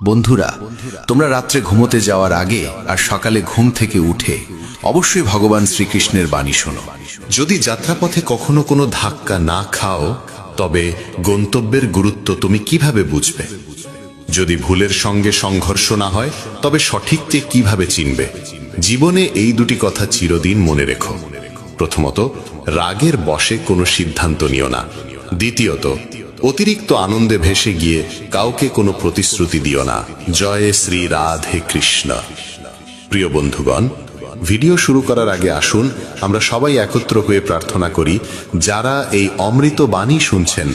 বন্ধুরা, তোমরা রাত্রে ঘুমোতে যাওয়ার আগে আর সকালে ঘুম থেকে উঠে অবশ্যই ভগবান শ্রীকৃষ্ণের বাণী শোনো। যদি যাত্রাপথে কখনো কোনো ধাক্কা না খাও, তবে গন্তব্যের গুরুত্ব তুমি কিভাবে বুঝবে? যদি ভুলের সঙ্গে সংঘর্ষ না হয়, তবে সঠিককে কিভাবে চিনবে? জীবনে এই দুটি কথা চিরদিন মনে রেখো। প্রথমত, রাগের বশে কোনো সিদ্ধান্ত নিও না। দ্বিতীয়ত, অতিরিক্ত আনন্দে ভেসে গিয়ে কাউকে কোনো প্রতিশ্রুতি দিও না। জয় শ্রী রাধে কৃষ্ণ। প্রিয় বন্ধুগণ, ভিডিও শুরু করার আগে আসুন আমরা সবাই একত্র হয়ে প্রার্থনা করি, যারা এই অমৃত বাণী শুনছেন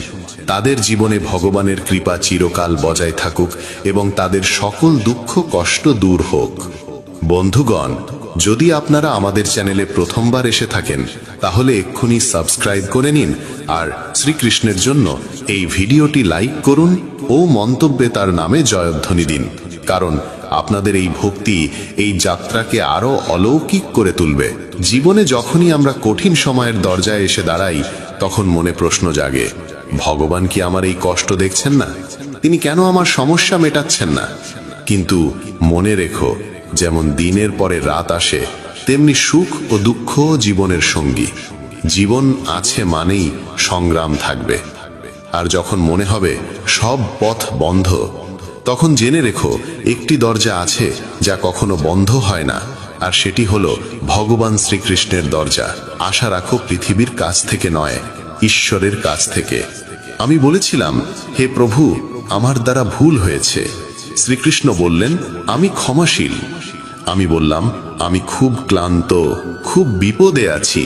তাদের জীবনে ভগবানের কৃপা চিরকাল বজায় থাকুক এবং তাদের সকল দুঃখ কষ্ট দূর হোক। বন্ধুগণ, যদি আপনারা আমাদের চ্যানেলে প্রথমবার এসে থাকেন, তাহলে এক্ষুনি সাবস্ক্রাইব করে নিন আর শ্রীকৃষ্ণের জন্য এই ভিডিওটি লাইক করুন ও মন্তব্যে তার নামে জয়ধ্বনি দিন, কারণ আপনাদের এই ভক্তি এই যাত্রাকে আরো অলৌকিক করে তুলবে। জীবনে যখনই আমরা কঠিন সময়ের দরজায় এসে দাঁড়াই, তখন মনে প্রশ্ন জাগে, ভগবান কি আমার এই কষ্ট দেখছেন না? তিনি কেন আমার সমস্যা মেটাচ্ছেন না? কিন্তু মনে রেখো, যেমন দিনের পরে রাত আসে, তেমনি সুখ ও দুঃখ জীবনের সঙ্গী। জীবন আছে মানেই সংগ্রাম থাকবে। আর যখন মনে হবে সব পথ বন্ধ, তখন জেনে রেখো একটি দরজা আছে যা কখনো বন্ধ হয় না, আর সেটি হলো ভগবান শ্রীকৃষ্ণের দরজা। আশা রাখো পৃথিবীর কাছ থেকে নয়, ঈশ্বরের কাছ থেকে। আমি বলেছিলাম, হে প্রভু, আমার দ্বারা ভুল হয়েছে। শ্রীকৃষ্ণ বললেন, আমি ক্ষমাশীল। আমি বললাম, আমি খুব ক্লান্ত, খুব বিপদে আছি।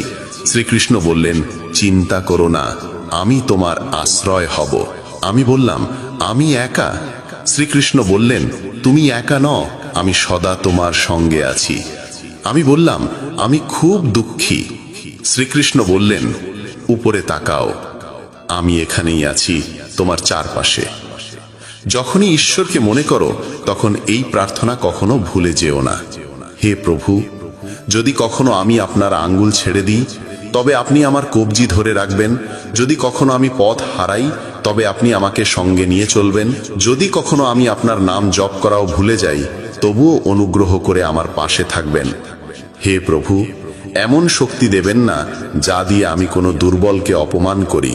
শ্রীকৃষ্ণ বললেন, চিন্তা করো না, আমি তোমার আশ্রয় হব। আমি বললাম, আমি একা। শ্রীকৃষ্ণ বললেন, তুমি একা নও, আমি সদা তোমার সঙ্গে আছি। আমি বললাম, আমি খুব দুঃখী। শ্রীকৃষ্ণ বললেন, উপরে তাকাও, আমি এখানেই আছি তোমার চারপাশে। যখনই ঈশ্বরকে মনে করো, তখন এই প্রার্থনা কখনো ভুলে যেও না। হে প্রভু, যদি কখনো আমি আপনার আঙ্গুল ছেড়ে দিই, তবে আপনি আমার কবজি ধরে রাখবেন। যদি কখনো আমি পথ হারাই, তবে আপনি আমাকে সঙ্গে নিয়ে চলবেন। যদি কখনো আমি আপনার নাম জপ করাও ভুলে যাই, তবুও অনুগ্রহ করে আমার পাশে থাকবেন। হে প্রভু, এমন শক্তি দেবেন না যা দিয়ে আমি কোনো দুর্বলকে অপমান করি।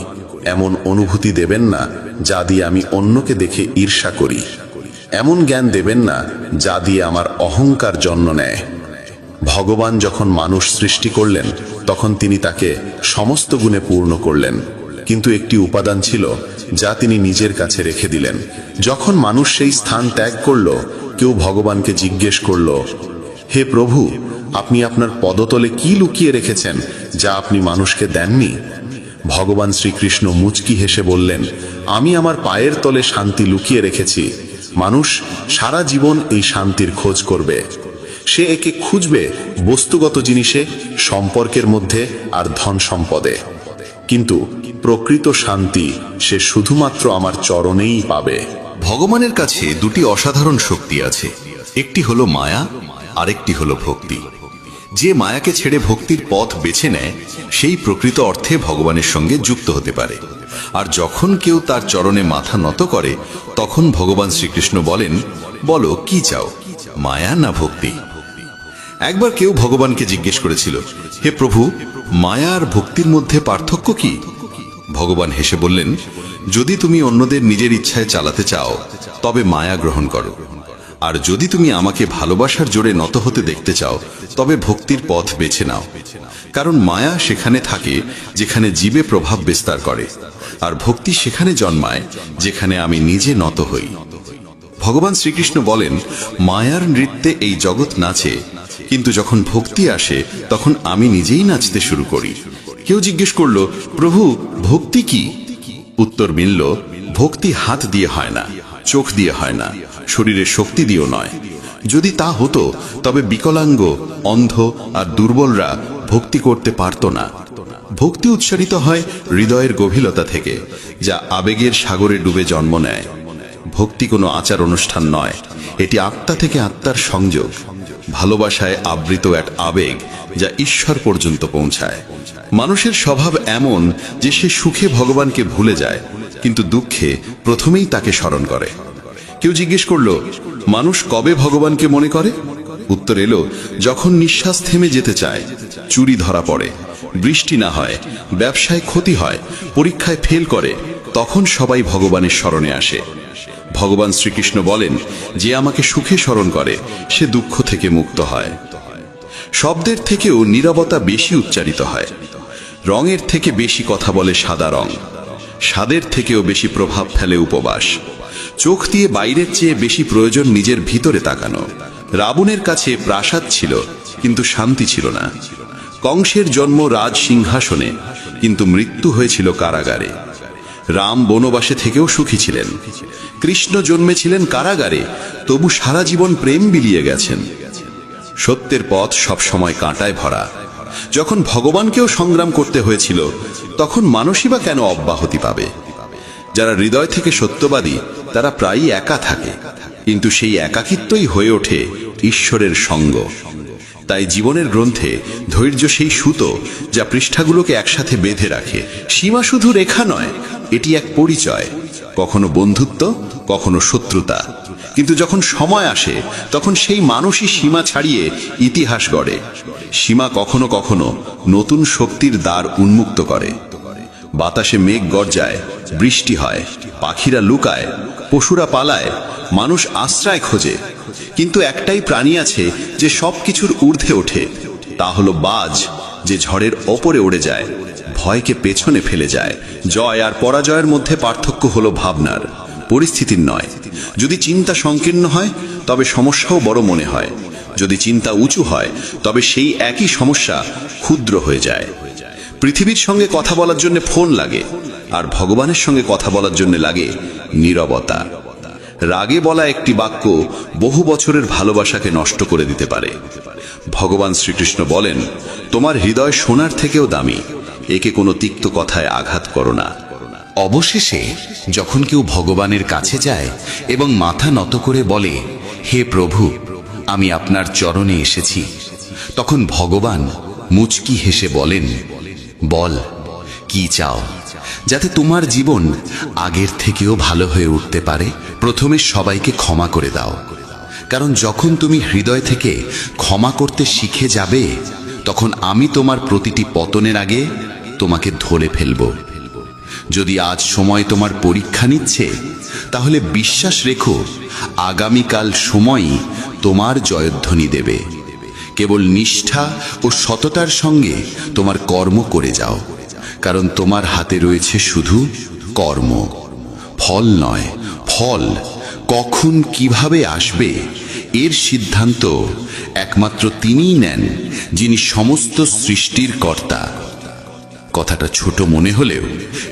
এমন অনুভূতি দেবেন না যা দিয়ে আমি অন্যকে দেখে ঈর্ষা করি। এমন জ্ঞান দেবেন না যা দিয়ে আমার অহংকার জন্ম নেয়। ভগবান যখন মানুষ সৃষ্টি করলেন, তখন তিনি তাকে সমস্ত গুণে পূর্ণ করলেন, কিন্তু একটি উপাদান ছিল যা তিনি নিজের কাছে রেখে দিলেন। যখন মানুষ সেই স্থান ত্যাগ করল, কেউ ভগবানকে জিজ্ঞেস করল, হে প্রভু, আপনি আপনার পদতলে কি লুকিয়ে রেখেছেন যা আপনি মানুষকে দেননি? ভগবান শ্রীকৃষ্ণ মুচকি হেসে বললেন, আমি আমার পায়ের তলে শান্তি লুকিয়ে রেখেছি। মানুষ সারা জীবন এই শান্তির খোঁজ করবে। সে একে খুঁজবে বস্তুগত জিনিসে, সম্পর্কের মধ্যে আর ধন সম্পদে, কিন্তু প্রকৃত শান্তি সে শুধুমাত্র আমার চরণেই পাবে। ভগবানের কাছে দুটি অসাধারণ শক্তি আছে, একটি হলো মায়া, আরেকটি হলো ভক্তি। যে মায়াকে ছেড়ে ভক্তির পথ বেছে নেয়, সেই প্রকৃত অর্থে ভগবানের সঙ্গে যুক্ত হতে পারে। আর যখন কেউ তার চরণে মাথা নত করে, তখন ভগবান শ্রীকৃষ্ণ বলেন, বলো কি চাও, মায়া না ভক্তি? একবার কেউ ভগবানকে জিজ্ঞেস করেছিল, হে প্রভু, মায়া আর ভক্তির মধ্যে পার্থক্য কি? ভগবান হেসে বললেন, যদি তুমি অন্যদের নিজের ইচ্ছায় চালাতে চাও, তবে মায়া গ্রহণ করো। আর যদি তুমি আমাকে ভালোবাসার জোরে নত হতে দেখতে চাও, তবে ভক্তির পথ বেছে নাও। কারণ মায়া সেখানে থাকে যেখানে জীবে প্রভাব বিস্তার করে, আর ভক্তি সেখানে জন্মায় যেখানে আমি নিজে নত হই। ভগবান শ্রীকৃষ্ণ বলেন, মায়ার নৃত্যে এই জগৎ নাচে, কিন্তু যখন ভক্তি আসে, তখন আমি নিজেই নাচতে শুরু করি। কেউ জিজ্ঞেস করল, প্রভু, ভক্তি কি? উত্তর মিলল, ভক্তি হাত দিয়ে হয় না, চোখ দিয়ে হয় না, শরীরের শক্তি দিয়েও নয়। যদি তা হতো, তবে বিকলাঙ্গ, অন্ধ আর দুর্বলরা ভক্তি করতে পারত না। ভক্তি উচ্চারিত হয় হৃদয়ের গভীরতা থেকে, যা আবেগের সাগরে ডুবে জন্ম নেয়। ভক্তি কোনো আচার অনুষ্ঠান নয়, এটি আত্মা থেকে আত্মার সংযোগ। ভালোবাসায় আবৃত এক আবেগ যা ঈশ্বর পর্যন্ত পৌঁছায়। মানুষের স্বভাব এমন যে সে সুখে ভগবানকে ভুলে যায়, কিন্তু দুঃখে প্রথমেই তাকে স্মরণ করে। কেউ জিজ্ঞেস করলো, মানুষ কবে ভগবানকে মনে করে? উত্তর এলো, যখন নিঃশ্বাস থেমে যেতে চায়, চুরি ধরা পড়ে, বৃষ্টি না হয়, ব্যবসায় ক্ষতি হয়, পরীক্ষায় ফেল করে, তখন সবাই ভগবানের স্মরণে আসে। ভগবান শ্রীকৃষ্ণ বলেন, যে আমাকে সুখে স্মরণ করে সে দুঃখ থেকে মুক্ত হয়। শব্দের থেকেও নীরবতা বেশি উচ্চারিত হয়। রঙের থেকে বেশি কথা বলে সাদা রং, স্বাদের থেকেও বেশি প্রভাব ফেলে উপবাস। চোখ দিয়ে বাইরের চেয়ে বেশি প্রয়োজন নিজের ভিতরে তাকানো। রাবণের কাছে প্রাসাদ ছিল, কিন্তু শান্তি ছিল না। কংসের জন্ম রাজ সিংহাসনে, কিন্তু মৃত্যু হয়েছিল কারাগারে। রাম বনবাসে থেকেও সুখী ছিলেন। কৃষ্ণ জন্মেছিলেন কারাগারে, তবু সারা জীবন প্রেম বিলিয়ে গেছেন। সত্যের পথ সবসময় কাঁটায় ভরা। যখন ভগবানকেও সংগ্রাম করতে হয়েছিল, তখন মানুষই বা কেন অব্যাহতি পাবে? যারা হৃদয় থেকে সত্যবাদী তারা প্রায়ই একা থাকে, কিন্তু সেই একাকিত্বই হয়ে ওঠে ঈশ্বরের সঙ্গ। তাই জীবনের গ্রন্থে ধৈর্য সেই সুতো যা পৃষ্ঠাগুলোকে একসাথে বেঁধে রাখে। সীমা শুধু রেখা নয়, এটি এক পরিচয়, কখনো বন্ধুত্ব, কখনো শত্রুতা। কিন্তু যখন সময় আসে তখন সেই মানুষই সীমা ছাড়িয়ে ইতিহাস গড়ে। সীমা কখনো কখনো নতুন শক্তির দ্বার উন্মুক্ত করে। বাতাসে মেঘ গর্জায়, বৃষ্টি হয়, পাখিরা লুকায়, পশুরা পালায়, মানুষ আশ্রয় খোঁজে, কিন্তু একটাই প্রাণী আছে যে সবকিছুর ঊর্ধ্বে ওঠে। তা হলো বাজ, যে ঝড়ের ওপরে উড়ে যায়, ভয়কে পেছনে ফেলে যায়। জয় আর পরাজয়ের মধ্যে পার্থক্য হলো ভাবনার, পরিস্থিতির নয়। যদি চিন্তা সংকীর্ণ হয় তবে সমস্যাও বড় মনে হয়। যদি চিন্তা উঁচু হয় তবে সেই একই সমস্যা ক্ষুদ্র হয়ে যায়। পৃথিবীর সঙ্গে কথা বলার জন্য ফোন লাগে, আর ভগবানের সঙ্গে কথা বলার জন্য লাগে নীরবতা। রাগে বলা একটি বাক্য বহু বছরের ভালোবাসাকে নষ্ট করে দিতে পারে। ভগবান শ্রীকৃষ্ণ বলেন, তোমার হৃদয় সোনার থেকেও দামি, একে কোনো তিক্ত কথায় আঘাত করো না। অবশেষে যখন কেউ ভগবানের কাছে যায় এবং মাথা নত করে বলে, হে প্রভু, আমি আপনার চরণে এসেছি, তখন ভগবান মুচকি হেসে বলেন, বল কি চাও, যাতে তোমার জীবন আগের থেকেও ভালো হয়ে উঠতে পারে। প্রথমে সবাইকে ক্ষমা করে দাও, কারণ যখন তুমি হৃদয় থেকে ক্ষমা করতে শিখে যাবে, তখন আমি তোমার প্রতিটি পতনের আগে তোমাকে ধরে ফেলব। যদি আজ সময় তোমার পরীক্ষা নিচ্ছে, তাহলে বিশ্বাস রেখো, আগামীকাল সময়ই তোমার জয়ধ্বনি দেবে। কেবল নিষ্ঠা ও সততার সঙ্গে তোমার কর্ম করে যাও, কারণ তোমার হাতে রয়েছে শুধু কর্ম, ফল নয়। ফল কখন কিভাবে আসবে এর সিদ্ধান্ত একমাত্র তিনিই নেন, যিনি সমস্ত সৃষ্টির কর্তা। কথাটা ছোট মনে হলেও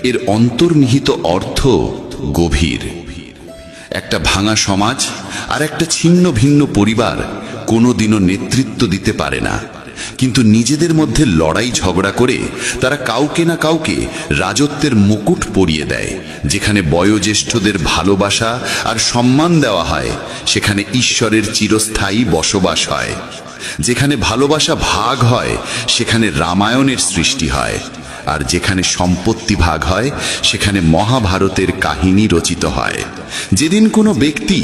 এর অন্তর্নিহিত অর্থ গভীর। একটা ভাঙা সমাজ আর একটা ছিন্ন ভিন্ন পরিবার কোনোদিনও নেতৃত্ব দিতে পারে না, কিন্তু নিজেদের মধ্যে লড়াই ঝগড়া করে তারা কাউকে না কাউকে রাজত্বের মুকুট পরিয়ে দেয়। যেখানে বয়োজ্যেষ্ঠদের ভালোবাসা আর সম্মান দেওয়া হয়, সেখানে ঈশ্বরের চিরস্থায়ী বসবাস হয়। যেখানে ভালোবাসা ভাগ হয়, সেখানে রামায়ণের সৃষ্টি হয়। আর যেখানে সম্পত্তি ভাগ হয়, সেখানে মহাভারতের কাহিনী রচিত হয়। যেদিন কোনো ব্যক্তি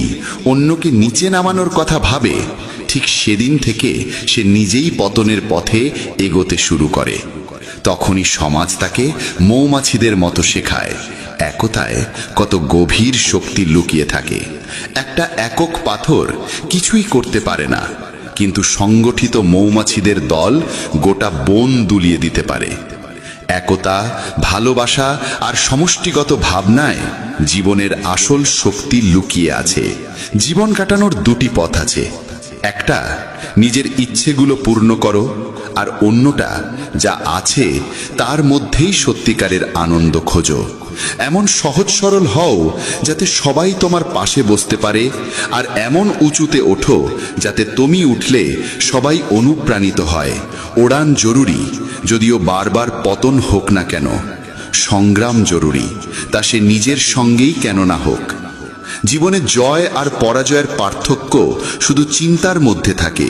অন্যকে নিচে নামানোর কথা ভাবে, ঠিক সেদিন থেকে সে নিজেই পতনের পথে এগোতে শুরু করে। তখনই সমাজ তাকে মৌমাছিদের মতো শেখায়, একতায় কত গভীর শক্তি লুকিয়ে থাকে। একটা একক পাথর কিছুই করতে পারে না, কিন্তু সংগঠিত মৌমাছিদের দল গোটা বন দুলিয়ে দিতে পারে। একতা, ভালোবাসা আর সমষ্টিগত ভাবনায় জীবনের আসল শক্তি লুকিয়ে আছে। জীবন কাটানোর দুটি পথ আছে, একটা নিজের ইচ্ছেগুলো পূর্ণ করো, আর অন্যটা যা আছে তার মধ্যেই সত্যিকারের আনন্দ খোঁজো। এমন সহজ সরল হও যাতে সবাই তোমার পাশে বসতে পারে, আর এমন উঁচুতে ওঠো যাতে তুমি উঠলে সবাই অনুপ্রাণিত হয়। ওড়ান জরুরি, যদিও বারবার পতন হোক না কেন। সংগ্রাম জরুরি, তা সে নিজের সঙ্গেই কেন না হোক। জীবনে জয় আর পরাজয়ের পার্থক্য শুধু চিন্তার মধ্যে থাকে।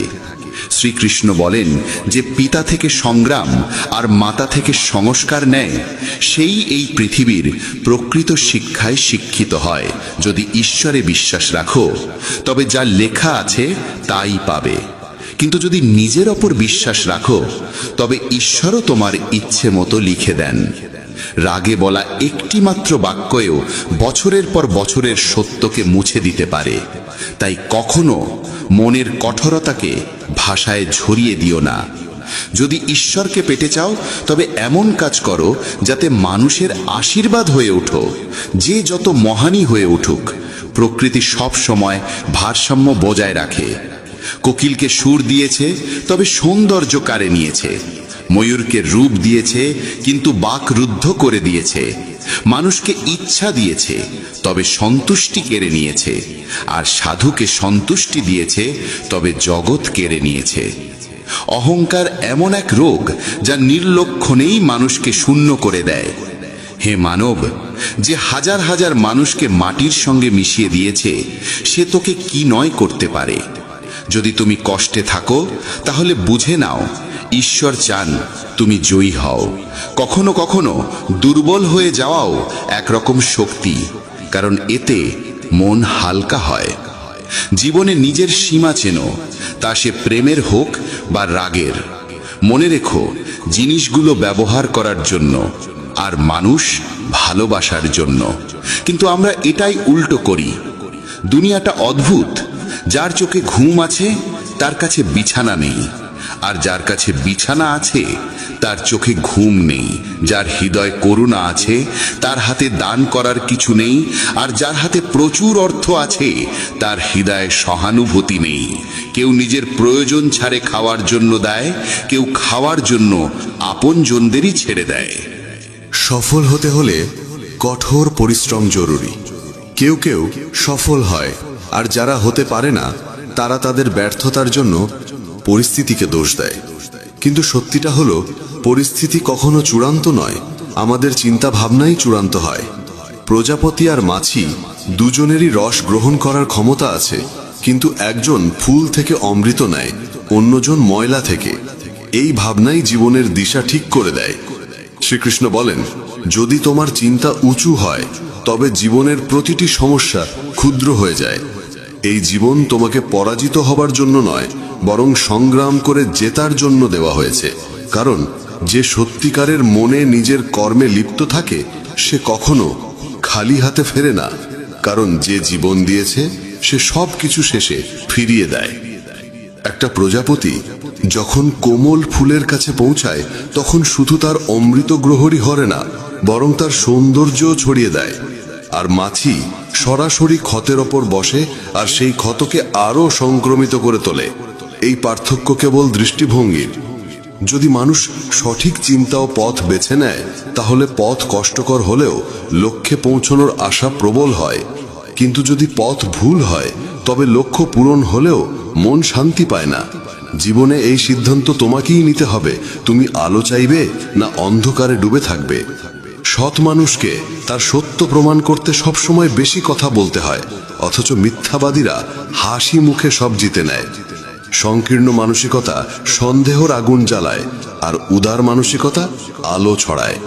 শ্রীকৃষ্ণ বলেন যে পিতা থেকে সংগ্রাম আর মাতা থেকে সংস্কার নেয়, সেই এই পৃথিবীর প্রকৃত শিক্ষায় শিক্ষিত হয়। যদি ঈশ্বরে বিশ্বাস রাখো তবে যা লেখা আছে তাই পাবে, কিন্তু যদি নিজের ওপর বিশ্বাস রাখো তবে ঈশ্বরও তোমার ইচ্ছে মতো লিখে দেন। রাগে বলা একটি মাত্র বাক্যও বছরের পর বছরের সত্যকে মুছে দিতে পারে। তাই কখনো মনের কঠোরতাকে ভাষায় ঝরিয়ে দিও না। যদি ঈশ্বরকে পেতে চাও তবে এমন কাজ করো যাতে মানুষের আশীর্বাদ হয়ে ওঠো। যে যত মহানই হয়ে উঠুক, প্রকৃতি সব সময় ভারসাম্য বজায় রাখে। কোকিলকে সুর দিয়েছে তবে সৌন্দর্য কাড়ে নিয়েছে, ময়ূরকে রূপ দিয়েছে কিন্তু বাক রুদ্ধ করে দিয়েছে, মানুষকে ইচ্ছা দিয়েছে তবে সন্তুষ্টি কেড়ে নিয়েছে, আর সাধুকে সন্তুষ্টি দিয়েছে তবে জগৎ কেড়ে নিয়েছে। অহংকার এমন এক রোগ যা নির্লক্ষণেই মানুষকে শূন্য করে দেয়। হে মানব, যে হাজার হাজার মানুষকে মাটির সঙ্গে মিশিয়ে দিয়েছে সে তোকে কি নয় করতে পারে। যদি তুমি কষ্টে থাকো তাহলে বুঝে নাও ঈশ্বর চান তুমি জয়ী হও। কখনো কখনো দুর্বল হয়ে যাওয়াও একরকম শক্তি, কারণ এতে মন হালকা হয়। জীবনে নিজের সীমা চেনো, তা সে প্রেমের হোক বা রাগের। মনে রেখো, জিনিসগুলো ব্যবহার করার জন্য আর মানুষ ভালোবাসার জন্য। কিন্তু আমরা এটাই উল্টো করি। দুনিয়াটা অদ্ভুত। যার চোখে ঘুম আছে তার কাছে বিছানা নেই, আর যার কাছে বিছানা আছে তার চোখে ঘুম নেই। যার হৃদয় করুণা আছে তার হাতে দান করার কিছু নেই, আর যার হাতে প্রচুর অর্থ আছে তার হৃদয়ে সহানুভূতি নেই। কেউ নিজের প্রয়োজন ছাড়ে খাওয়ার জন্য দেয়, কেউ খাওয়ার জন্য আপনজনদেরই ছেড়ে দেয়। সফল হতে হলে কঠোর পরিশ্রম জরুরি। কেউ কেউ সফল হয়, আর যারা হতে পারে না তারা তাদের ব্যর্থতার জন্য পরিস্থিতিকে দোষ দেয়। কিন্তু সত্যিটা হলো, পরিস্থিতি কখনো চূড়ান্ত নয়, আমাদের চিন্তা ভাবনাই চূড়ান্ত হয়। প্রজাপতি আর মাছি দুজনেরই রস গ্রহণ করার ক্ষমতা আছে, কিন্তু একজন ফুল থেকে অমৃত নেয়, অন্যজন ময়লা থেকে। এই ভাবনাই জীবনের দিশা ঠিক করে দেয়। শ্রীকৃষ্ণ বলেন, যদি তোমার চিন্তা উঁচু হয় তবে জীবনের প্রতিটি সমস্যা ক্ষুদ্র হয়ে যায়। এই জীবন তোমাকে পরাজিত হবার জন্য নয়, বরং সংগ্রাম করে জেতার জন্য দেওয়া হয়েছে। কারণ যে সত্যিকারের মনে নিজের কর্মে লিপ্ত থাকে সে কখনো খালি হাতে ফেরে না, কারণ যে জীবন দিয়েছে সে সব কিছু শেষে ফিরিয়ে দেয়। একটা প্রজাপতি যখন কোমল ফুলের কাছে পৌঁছায় তখন শুধু তার অমৃত গ্রহরই হরে না, বরং তার সৌন্দর্যও ছড়িয়ে দেয়। আর মাছি সরাসরি ক্ষতের ওপর বসে আর সেই ক্ষতকে আরো সংক্রমিত করে তোলে। এই পার্থক্য কেবল দৃষ্টিভঙ্গির। যদি মানুষ সঠিক চিন্তা ও পথ বেছে নেয় তাহলে পথ কষ্টকর হলেও লক্ষ্যে পৌঁছানোর আশা প্রবল হয়। কিন্তু যদি পথ ভুল হয় তবে লক্ষ্য পূরণ হলেও মন শান্তি পায় না। জীবনে এই সিদ্ধান্ত তোমাকেই নিতে হবে, তুমি আলো চাইবে না অন্ধকারে ডুবে থাকবে। সৎ মানুষকে তার সত্য প্রমাণ করতে সবসময় বেশি কথা বলতে হয়, অথচ মিথ্যাবাদীরা হাসি মুখে সব জিতে নেয়। সংকীর্ণ মানসিকতা সন্দেহর আগুন জ্বালায়, আর উদার মানসিকতা আলো ছড়ায়।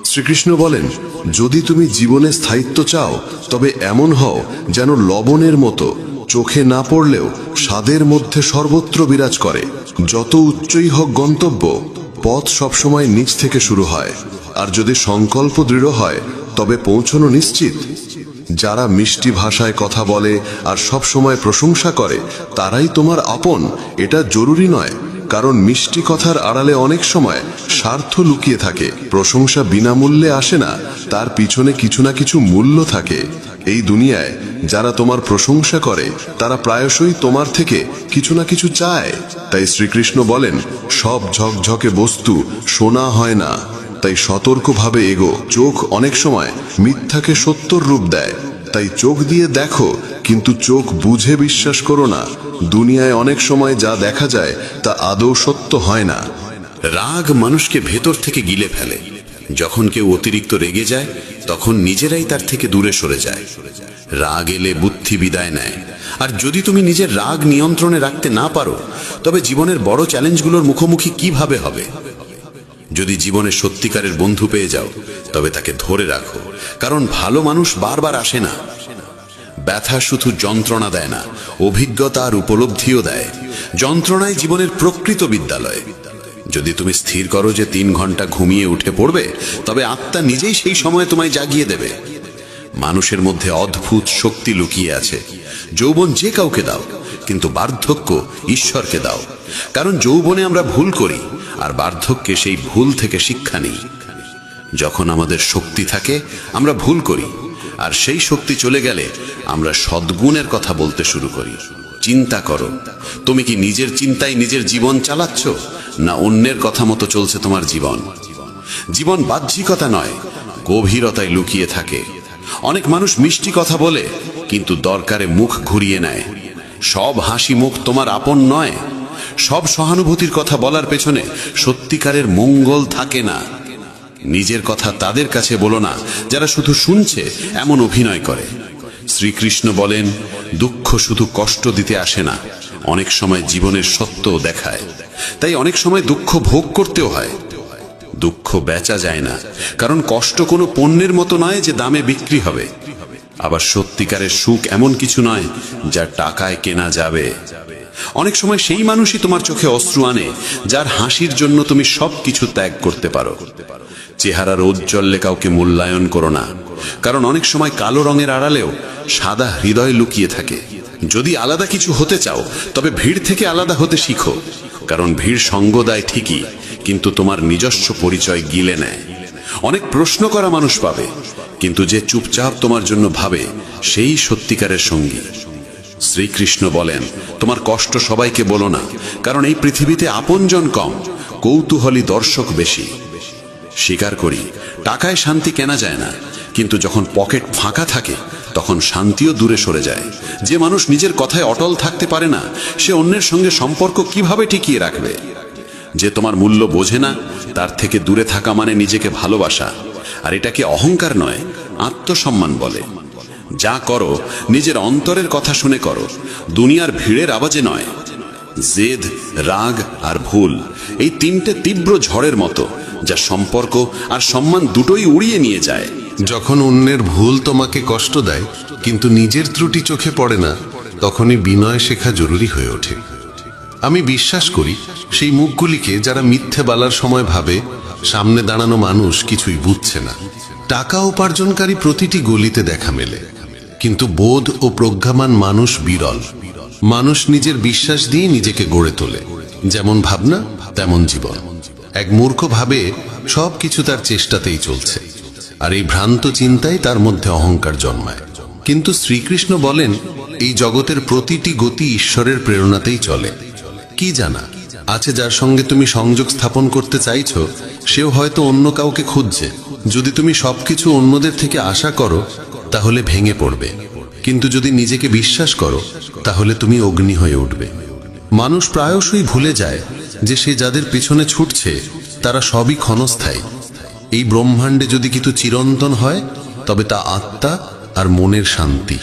শ্রীকৃষ্ণ বলেন, যদি তুমি জীবনে স্থায়িত্ব চাও তবে এমন হও যেন লবণের মতো চোখে না পড়লেও স্বাদের মধ্যে সর্বত্র বিরাজ করে। যত উচ্চই হোক গন্তব্য, পথ সবসময় নিচ থেকে শুরু হয়। আর যদি সংকল্প দৃঢ় হয় তবে পৌঁছানো নিশ্চিত। যারা মিষ্টি ভাষায় কথা বলে আর সব সময় প্রশংসা করে তারাই তোমার আপন, এটা জরুরি নয়। কারণ মিষ্টি কথার আড়ালে অনেক সময় স্বার্থ লুকিয়ে থাকে। প্রশংসা বিনামূল্যে আসে না, তার পিছনে কিছু না কিছু মূল্য থাকে। এই দুনিয়ায় যারা তোমার প্রশংসা করে তারা প্রায়শই তোমার থেকে কিছু না কিছু চায়। তাই শ্রীকৃষ্ণ বলেন, সব ঝকঝকে বস্তু সোনা হয় না, তাই সতর্কভাবে এগো। চোখ অনেক সময় মিথ্যাকে সত্যর রূপ দেয়, তাই চোখ দিয়ে দেখো কিন্তু চোখ বুঝে বিশ্বাস করো না। দুনিয়ায় অনেক সময় যা দেখা যায় তা আদৌ সত্য হয় না। রাগ মানুষকে ভেতর থেকে গিলে ফেলে, যখন কেউ অতিরিক্ত রেগে যায় তখন নিজেরাই তার থেকে দূরে সরে যায়। রাগ এলে বুদ্ধি বিদায় নেয়। আর যদি তুমি নিজের রাগ নিয়ন্ত্রণে রাখতে না পারো, তবে জীবনের বড় চ্যালেঞ্জগুলোর মুখোমুখি কিভাবে হবে? যদি জীবনে সত্যিকারের বন্ধু পেয়ে যাও, তবে তাকে ধরে রাখো, কারণ ভালো মানুষ বারবার আসে না। ব্যথা শুধু যন্ত্রণা দেয় না, অভিজ্ঞতা আর উপলব্ধিও দেয়। যন্ত্রণায় জীবনের প্রকৃত বিদ্যালয়। যদি তুমি স্থির করো যে 3 ঘন্টা ঘুমিয়ে উঠে পড়বে, তবে আত্মা নিজেই সেই সময় তোমায় জাগিয়ে দেবে। মানুষের মধ্যে অদ্ভুত শক্তি লুকিয়ে আছে। যৌবন যে কাউকে দাও, কিন্তু বার্ধক্য ঈশ্বরকে দাও। কারণ যৌবনে আমরা ভুল করি, আর বার্ধক্যে সেই ভুল থেকে শিক্ষা নিই। যখন আমাদের শক্তি থাকে আমরা ভুল করি, আর সেই শক্তি চলে গেলে আমরা সদ্গুণের কথা বলতে শুরু করি। চিন্তা করো, তুমি কি নিজের চিন্তায় নিজের জীবন চালাচ্ছ, না অন্যের কথা মতো চলছে তোমার জীবন? জীবন বাহ্যিকতা নয়, গভীরতায় লুকিয়ে থাকে। অনেক মানুষ মিষ্টি কথা বলে, কিন্তু দরকারে মুখ ঘুরিয়ে নেয়। সব হাসি মুখ তোমার আপন নয়। সব সহানুভূতির কথা বলার পেছনে সত্যিকারের মঙ্গল থাকে না। নিজের কথা তাদের কাছে বলো না যারা শুধু শুনছে এমন অভিনয় করে। শ্রীকৃষ্ণ বলেন, দুঃখ শুধু কষ্ট দিতে আসে না, অনেক সময় জীবনের সত্যও দেখায়। তাই অনেক সময় দুঃখ ভোগ করতেও হয়। দুঃখ বেচা যায় না, কারণ কষ্ট কোনো পণ্যের মতো নয় যে দামে বিক্রি হবে। আবার সত্যিকারের সুখ এমন কিছু নয় যা টাকায় কেনা যাবে। অনেক সময় সেই মানুষই তোমার চোখে অশ্রু আনে যার হাসির জন্য তুমি সব কিছু ত্যাগ করতে পারো। চেহারার ঔজ্জ্বল্যে কাউকে মূল্যায়ন করো না, কারণ অনেক সময় কালো রঙের আড়ালেও সাদা হৃদয় লুকিয়ে থাকে। যদি আলাদা কিছু হতে চাও, তবে ভিড় থেকে আলাদা হতে শিখো, কারণ ভিড় সঙ্গ দেয় ঠিকই, কিন্তু তোমার নিজস্ব পরিচয় গিলে নেয়। অনেক প্রশ্ন করা মানুষ পাবে, কিন্তু যে চুপচাপ তোমার জন্য ভাবে সেই সত্যিকারের সঙ্গী। শ্রীকৃষ্ণ বলেন, তোমার কষ্ট সবাইকে বলো না, কারণ এই পৃথিবীতে আপনজন কম, কৌতূহলী দর্শক বেশি। স্বীকার করি, টাকায় শান্তি কেনা যায় না, কিন্তু যখন পকেট ফাঁকা থাকে তখন শান্তিও দূরে সরে যায়। যে মানুষ নিজের কথায় অটল থাকতে পারে না, সে অন্যের সঙ্গে সম্পর্ক কিভাবে টিকিয়ে রাখবে? যে তোমার মূল্য বোঝে না, তার থেকে দূরে থাকা মানে নিজেকে ভালোবাসা। আর এটাকে অহংকার নয়, আত্মসম্মান বলে। যা করো নিজের অন্তরের কথা শুনে করো, দুনিয়ার ভিড়ের আওয়াজে নয়। জেদ, রাগ আর ভুল, এই 3টে তীব্র ঝড়ের মতো, যা সম্পর্ক আর সম্মান দুটোই উড়িয়ে নিয়ে যায়। যখন অন্যের ভুল তোমাকে কষ্ট দেয়, কিন্তু নিজের ত্রুটি চোখে পড়ে না, তখনই বিনয় শেখা জরুরি হয়ে ওঠে। আমি বিশ্বাস করি সেই মুখগুলিকে যারা মিথ্যে বলার সময় ভাবে সামনে দাঁড়ানো মানুষ কিছুই বুঝছে না। টাকা উপার্জনকারী প্রতিটি গলিতে দেখা মেলে, কিন্তু বোধ ও প্রজ্ঞামান মানুষ বিরল। মানুষ নিজের বিশ্বাস দিয়ে নিজেকে গড়ে তোলে। যেমন ভাবনা তেমন জীবন। এক মূর্খ ভাবে সব কিছু তার চেষ্টাতেই চলছে, আর এই ভ্রান্ত চিন্তায় তার মধ্যে অহংকার জন্মায়। কিন্তু শ্রীকৃষ্ণ বলেন, এই জগতের প্রতিটি গতি ঈশ্বরের প্রেরণাতেই চলে। কি জানা আছে যার সঙ্গে তুমি সংযোগ স্থাপন করতে চাইছো, সেও হয়তো অন্য কাউকে খুঁজছে। যদি তুমি সবকিছু অন্যদের থেকে আশা করো, তাহলে ভেঙে পড়বে, কিন্তু যদি নিজেকে বিশ্বাস করো, তাহলে তুমি অগ্নি হয়ে উঠবে। মানুষ প্রায়শই ভুলে যায় যে সে যাদের পিছনে ছুটছে তারা সবই ক্ষণস্থায়ী। এই ব্রহ্মাণ্ডে যদি কিছু চিরন্তন হয়, তবে তা আত্মা আর মনের শান্তি।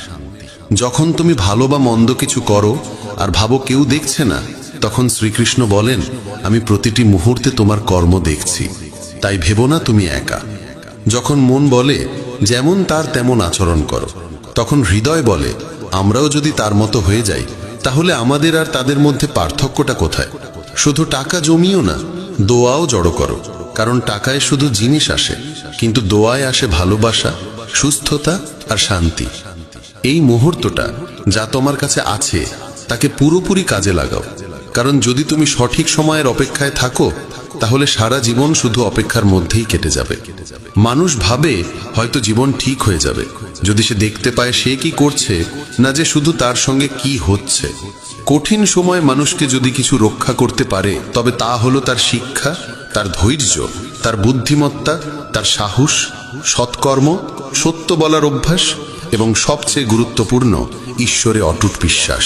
যখন তুমি ভালো বা মন্দ কিছু করো আর ভাবো কেউ দেখছে না, তখন শ্রীকৃষ্ণ বলেন, আমি প্রতিটি মুহূর্তে তোমার কর্ম দেখছি, তাই ভেবো না তুমি একা। যখন মন বলে যেমন তার তেমন আচরণ করো, তখন হৃদয় বলে, আমরাও যদি তার মতো হয়ে যাই, তাহলে আমাদের আর তাদের মধ্যে পার্থক্যটা কোথায়? শুধু টাকা জমিও না, দোয়াও জড়ো করো, কারণ টাকায় শুধু জিনিস আসে, কিন্তু দোয়ায় আসে ভালোবাসা, সুস্থতা আর শান্তি। এই মুহূর্তটা যা তোমার কাছে আছে তাকে পুরোপুরি কাজে লাগাও, কারণ যদি তুমি সঠিক সময়ের অপেক্ষায় থাকো, তাহলে সারা জীবন শুধু অপেক্ষার মধ্যেই কেটে যাবে। মানুষ ভাবে হয়তো জীবন ঠিক হয়ে যাবে যদি সে দেখতে পায় সে কি করছে, না যে শুধু তার সঙ্গে কি হচ্ছে। কঠিন সময় মানুষকে যদি কিছু রক্ষা করতে পারে, তবে তা হলো তার শিক্ষা, তার ধৈর্য, তার বুদ্ধিমত্তা, তার সাহস, সৎকর্ম, সত্য বলার অভ্যাস এবং সবচেয়ে গুরুত্বপূর্ণ ঈশ্বরে অটুট বিশ্বাস।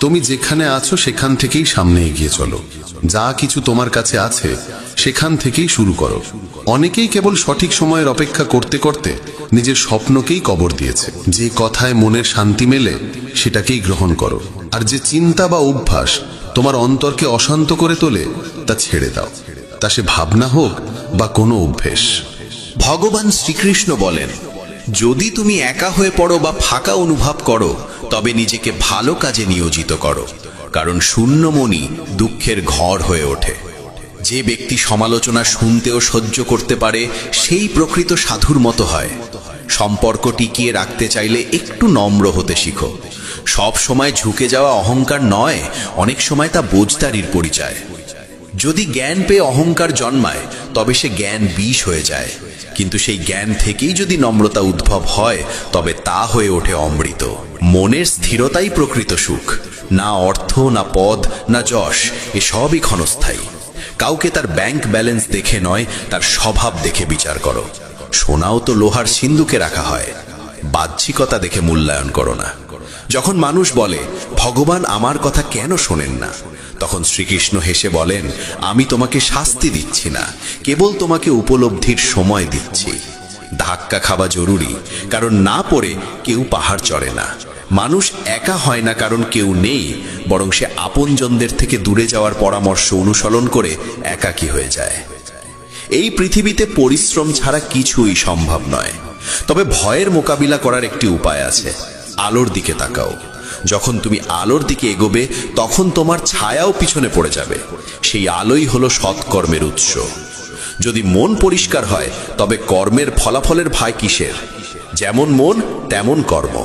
তুমি যেখানে আছো সেখান থেকেই সামনে এগিয়ে চলো। যা কিছু তোমার কাছে আছে সেখান থেকেই শুরু করো। অনেকেই কেবল সঠিক সময়ের অপেক্ষা করতে করতে নিজের স্বপ্নকেই কবর দিয়েছে। যে কথায় মনের শান্তি মেলে সেটাকেই গ্রহণ করো, আর যে চিন্তা বা অভ্যাস তোমার অন্তরকে অশান্ত করে তোলে তা ছেড়ে দাও, তা সে ভাবনা হোক বা কোনো অভ্যেস। ভগবান শ্রীকৃষ্ণ বলেন, যদি তুমি একা হয়ে পড়ো বা ফাঁকা অনুভব করো তবে নিজেকে ভালো কাজে নিয়োজিত করো, কারণ শূন্য মনই দুঃখের ঘর হয়ে ওঠে। যে ব্যক্তি সমালোচনা শুনতেও সহ্য করতে পারে সেই প্রকৃত সাধুর মতো হয়। সম্পর্ক টিকিয়ে রাখতে চাইলে একটু নম্র হতে শিখো। সব সময় ঝুঁকে যাওয়া অহংকার নয়, অনেক সময় তা বোঝদারির পরিচয়। যদি জ্ঞান পেয়ে অহংকার জন্মায় তবে সে জ্ঞান বিষ হয়ে যায়, কিন্তু সেই জ্ঞান থেকেই যদি নম্রতা উদ্ভব হয় তবে তা হয়ে ওঠে অমৃত। মনের স্থিরতাই প্রকৃত সুখ, না অর্থ, না পদ, না যশ, এসবই ক্ষণস্থায়ী। কাউকে তার ব্যাংক ব্যালেন্স দেখে নয়, তার স্বভাব দেখে বিচার করো। সোনাও তো লোহার সিন্ধুকে রাখা হয়, বাহ্যিকতা দেখে মূল্যায়ন করো না। যখন মানুষ বলে ভগবান আমার কথা কেন শোনেন না, তখন শ্রীকৃষ্ণ হেসে বলেন, আমি তোমাকে শাস্তি দিচ্ছি না, কেবল তোমাকে উপলব্ধির সময় দিচ্ছি। ধাক্কা খাওয়া জরুরি, কারণ না পড়ে কেউ পাহাড় চড়ে না। মানুষ একা হয় না কারণ কেউ নেই, বরং সে আপনজনদের থেকে দূরে যাওয়ার পরামর্শ অনুসরণ করে একাকী হয়ে যায়। এই পৃথিবীতে পরিশ্রম ছাড়া কিছুই সম্ভব নয়, তবে ভয়ের মোকাবিলা করার একটি উপায় আছে। আলোর দিকে তাকাও। যখন তুমি আলোর দিকে এগোবে তখন তোমার ছায়াও পিছনে পড়ে যাবে। সেই আলোই হলো সৎকর্মের উৎস। যদি মন পরিষ্কার হয় তবে কর্মের ফলাফলের ভয় কিসের? যেমন মন তেমন কর্ম।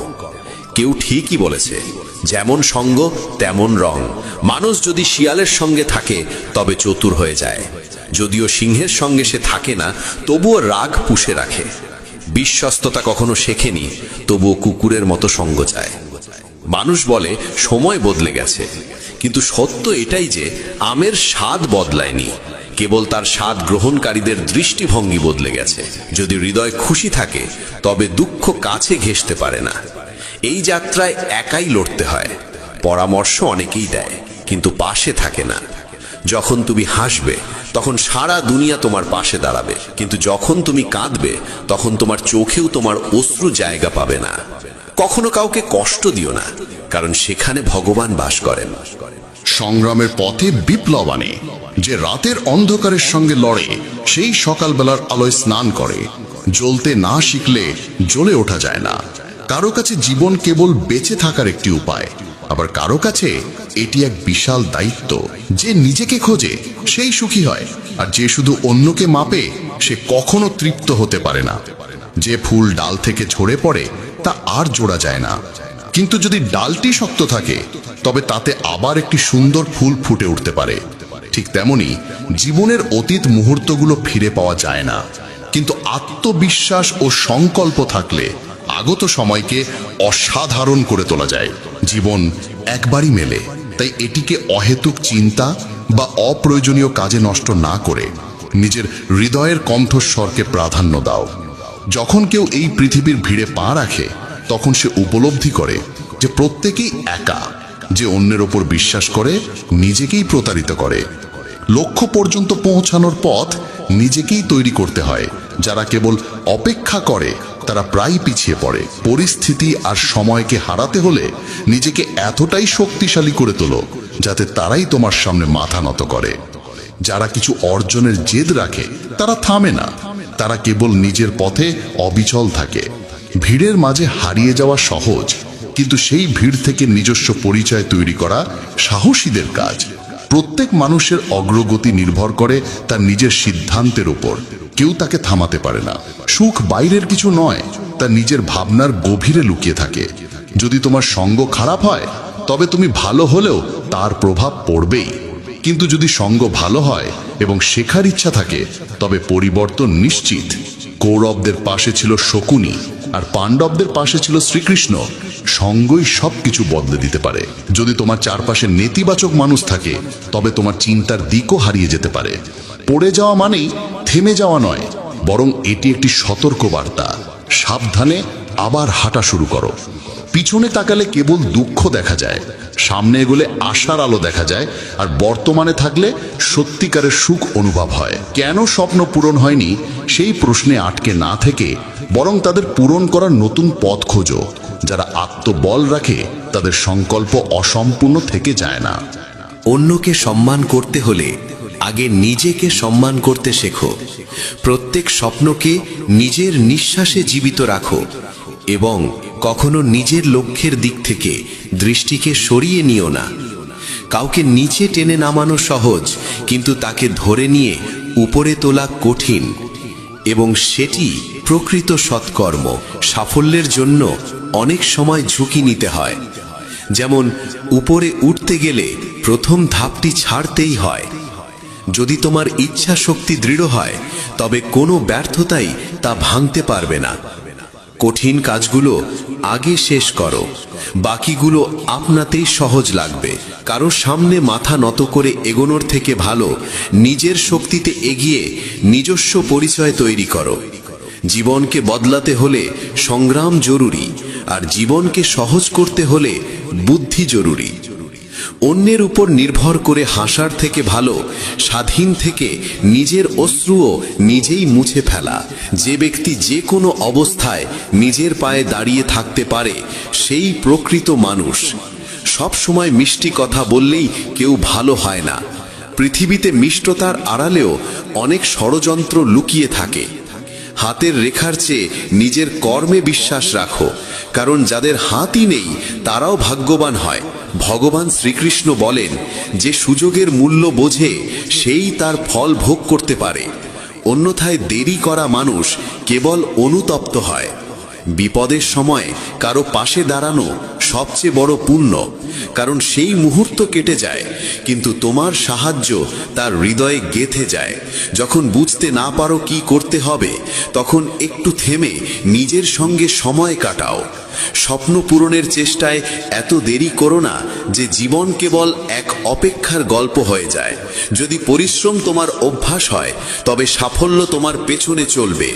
কেউ ঠিকই বলেছে, যেমন সঙ্গ তেমন রং। মানুষ যদি শিয়ালের সঙ্গে থাকে তবে চতুর হয়ে যায়। যদিও সিংহের সঙ্গে সে থাকে না, তবুও রাগ পুষে রাখে। বিশ্বস্ততা কখনো শেখেনি, তবুও কুকুরের মতো সঙ্গ চায়। মানুষ বলে সময় বদলে গেছে, কিন্তু সত্য এটাই যে আমের স্বাদ বদলায়নি, কেবল তার স্বাদ গ্রহণকারীদের দৃষ্টিভঙ্গি বদলে গেছে। যদি হৃদয় খুশি থাকে তবে দুঃখ কাছে ঘেঁষতে পারে না। এই যাত্রায় একাই লড়তে হয়। পরামর্শ অনেকেই দেয়, কিন্তু পাশে থাকে না। যখন তুমি হাসবে তখন সারা দুনিয়া তোমার পাশে দাঁড়াবে, কিন্তু যখন তুমি কাঁদবে তখন তোমার চোখেও তোমার অশ্রু জায়গা পাবে না। কখনো কাউকে কষ্ট দিও না, কারণ সেখানে ভগবান বাস করেন। সংগ্রামের পথে বিপ্লব আনে। যে রাতের অন্ধকারের সঙ্গে লড়ে সেই সকালবেলার আলোয় স্নান করে। জ্বলতে না শিখলে জ্বলে ওঠা যায় না। কারো কাছে জীবন কেবল বেঁচে থাকার একটি উপায়, আবার কারো কাছে এটি এক বিশাল দায়িত্ব। যে নিজেকে খোঁজে সেই সুখী হয়, আর যে শুধু অন্যকে মাপে সে কখনো তৃপ্ত হতে পারে না। যে ফুল ডাল থেকে ঝরে পড়ে তা আর জোড়া যায় না, কিন্তু যদি ডালটি শক্ত থাকে তবে তাতে আবার একটি সুন্দর ফুল ফুটে উঠতে পারে। ঠিক তেমনি জীবনের অতীত মুহূর্তগুলো ফিরে পাওয়া যায় না, কিন্তু আত্মবিশ্বাস ও সংকল্প থাকলে আগত সময়কে অসাধারণ করে তোলা যায়। জীবন একবারই মেলে, তাই এটিকে অহেতুক চিন্তা বা অপ্রয়োজনীয় কাজে নষ্ট না করে নিজের হৃদয়ের কণ্ঠস্বরকে প্রাধান্য দাও। যখন কেউ এই পৃথিবীর ভিড়ে পা রাখে তখন সে উপলব্ধি করে যে প্রত্যেকেই একা। যে অন্যের ওপর বিশ্বাস করে নিজেকেই প্রতারিত করে। লক্ষ্য পর্যন্ত পৌঁছানোর পথ নিজেকেই তৈরি করতে হয়। যারা কেবল অপেক্ষা করে তারা প্রায় পিছিয়ে পড়ে। পরিস্থিতি আর সময়কে হারাতে হলে নিজেকে এতটাই শক্তিশালী করে তোলো যাতে তারাই তোমার সামনে মাথা নত করে। যারা কিছু অর্জনের জেদ রাখে তারা থামে না, তারা কেবল নিজের পথে অবিচল থাকে। ভিড়ের মাঝে হারিয়ে যাওয়া সহজ, কিন্তু সেই ভিড় থেকে নিজস্ব পরিচয় তৈরি করা সাহসীদের কাজ। প্রত্যেক মানুষের অগ্রগতি নির্ভর করে তার নিজের সিদ্ধান্তের উপর। কেউ তাকে থামাতে পারে না। সুখ বাইরের কিছু নয়, তা নিজের ভাবনার গভীরে লুকিয়ে থাকে। যদি তোমার সঙ্গ খারাপ হয় তবে তুমি ভালো হলেও তার প্রভাব পড়বেই, কিন্তু যদি সঙ্গ ভালো হয় এবং শেখার ইচ্ছা থাকে তবে পরিবর্তন নিশ্চিত। কৌরবদের পাশে ছিল শকুনি আর পাণ্ডবদের পাশে ছিল শ্রীকৃষ্ণ। সঙ্গই সবকিছু বদলে দিতে পারে। যদি তোমার চারপাশে নেতিবাচক মানুষ থাকে তবে তোমার চিন্তার দিকও হারিয়ে যেতে পারে। পড়ে যাওয়া মানেই থেমে যাওয়া নয়, বরং এটি একটি সতর্ক বার্তা। সাবধানে আবার হাঁটা শুরু করো। পিছনে তাকালে কেবল দুঃখ দেখা যায়, সামনে এগোলে আশার আলো দেখা যায়, আর বর্তমানে থাকলে সত্যিকারের সুখ অনুভব হয়। কেন স্বপ্ন পূরণ হয়নি সেই প্রশ্নে আটকে না থেকে বরং তাদের পূরণ করার নতুন পথ খোঁজো। যারা আত্মবল রাখে তাদের সংকল্প অসম্পূর্ণ থেকে যায় না। অন্যকে সম্মান করতে হলে আগে নিজেকে সম্মান করতে শেখো। প্রত্যেক স্বপ্নকে নিজের নিঃশ্বাসে জীবিত রাখো এবং কখনো নিজের লক্ষ্যের দিক থেকে দৃষ্টিকে সরিয়ে নিও না। কাউকে নিচে টেনে নামানো সহজ, কিন্তু তাকে ধরে নিয়ে উপরে তোলা কঠিন, এবং সেটি প্রকৃত সৎকর্ম। সাফল্যের জন্য অনেক সময় ঝুঁকি নিতে হয়। যেমন উপরে উঠতে গেলে প্রথম ধাপটি ছাড়তেই হয়। যদি তোমার ইচ্ছা শক্তি দৃঢ় হয় তবে কোনো ব্যর্থতাই তা ভাঙতে পারবে না। কঠিন কাজগুলো আগে শেষ করো, বাকিগুলো আপনাতেই সহজ লাগবে। কারো সামনে মাথা নত করে এগোনোর থেকে ভালো নিজের শক্তিতে এগিয়ে নিজস্ব পরিচয় তৈরি করো। জীবনকে বদলাতে হলে সংগ্রাম জরুরি, আর জীবনকে সহজ করতে হলে বুদ্ধি জরুরি। অন্যের উপর নির্ভর করে হাসার থেকে ভালো স্বাধীন থেকে নিজের অশ্রুও নিজেই মুছে ফেলা। যে ব্যক্তি যে কোনো অবস্থায় নিজের পায়ে দাঁড়িয়ে থাকতে পারে সেই প্রকৃত মানুষ। সব সময় মিষ্টি কথা বললেই কেউ ভালো হয় না। পৃথিবীতে মিষ্টতার আড়ালেও অনেক ষড়যন্ত্র লুকিয়ে থাকে। হাতের রেখার চেয়ে নিজের কর্মে বিশ্বাস রাখো, কারণ যাদের হাতই নেই তারাও ভাগ্যবান হয়। ভগবান শ্রীকৃষ্ণ বলেন, যে সুযোগের মূল্য বোঝে সেই তার ফল ভোগ করতে পারে, অন্যথায় দেরি করা মানুষ কেবল অনুতপ্ত হয়। বিপদের সময় কারো পাশে দাঁড়ানো সবচেয়ে বড় পুণ্য, কারণ সেই মুহূর্ত কেটে যায় কিন্তু তোমার সাহায্য তার হৃদয়ে গেঁথে যায়। যখন বুঝতে না পারো কি করতে হবে তখন একটু থেমে নিজের সঙ্গে সময় কাটাও। স্বপ্ন পূরণের চেষ্টায় এত দেরি করো না যে জীবন কেবল এক অপেক্ষার গল্প হয়ে যায়। যদি পরিশ্রম তোমার অভ্যাস হয় তবে সাফল্য তোমার পেছনে চলবে।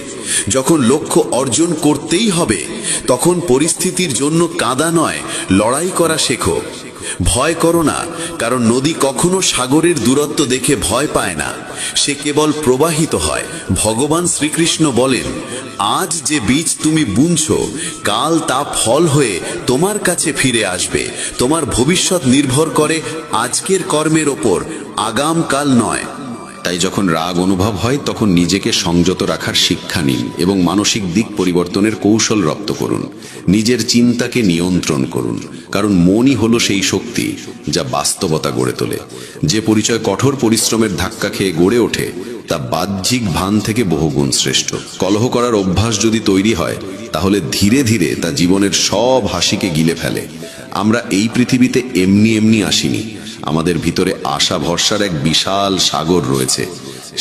যখন লক্ষ্য অর্জন করতেই হবে তখন পরিস্থিতির জন্য কাঁদা নয়, লড়াই করা শেখো। ভয় করো না, কারণ নদী কখনো সাগরের দূরত্ব দেখে ভয় পায় না, সে কেবল প্রবাহিত হয়। ভগবান শ্রীকৃষ্ণ বলেন, আজ যে বীজ তুমি বুনছো কাল তা ফল হয়ে তোমার কাছে ফিরে আসবে। তোমার ভবিষ্যৎ নির্ভর করে আজকের কর্মের ওপর, আগামকাল নয়। তাই যখন রাগ অনুভব হয় তখন নিজেকে সংযত রাখার শিক্ষা নিন এবং মানসিক দিক পরিবর্তনের কৌশল রপ্ত করুন। নিজের চিন্তাকে নিয়ন্ত্রণ করুন, কারণ মনই হলো সেই শক্তি যা বাস্তবতা গড়ে তোলে। যে পরিচয় কঠোর পরিশ্রমের ধাক্কা খেয়ে গড়ে ওঠে তা বাহ্যিক ভান থেকে বহুগুণ শ্রেষ্ঠ। কলহ করার অভ্যাস যদি তৈরি হয় তাহলে ধীরে ধীরে তা জীবনের সব হাসিকে গিলে ফেলে। আমরা এই পৃথিবীতে এমনি এমনি আসিনি, আমাদের ভিতরে আশা ভরসার এক বিশাল সাগর রয়েছে।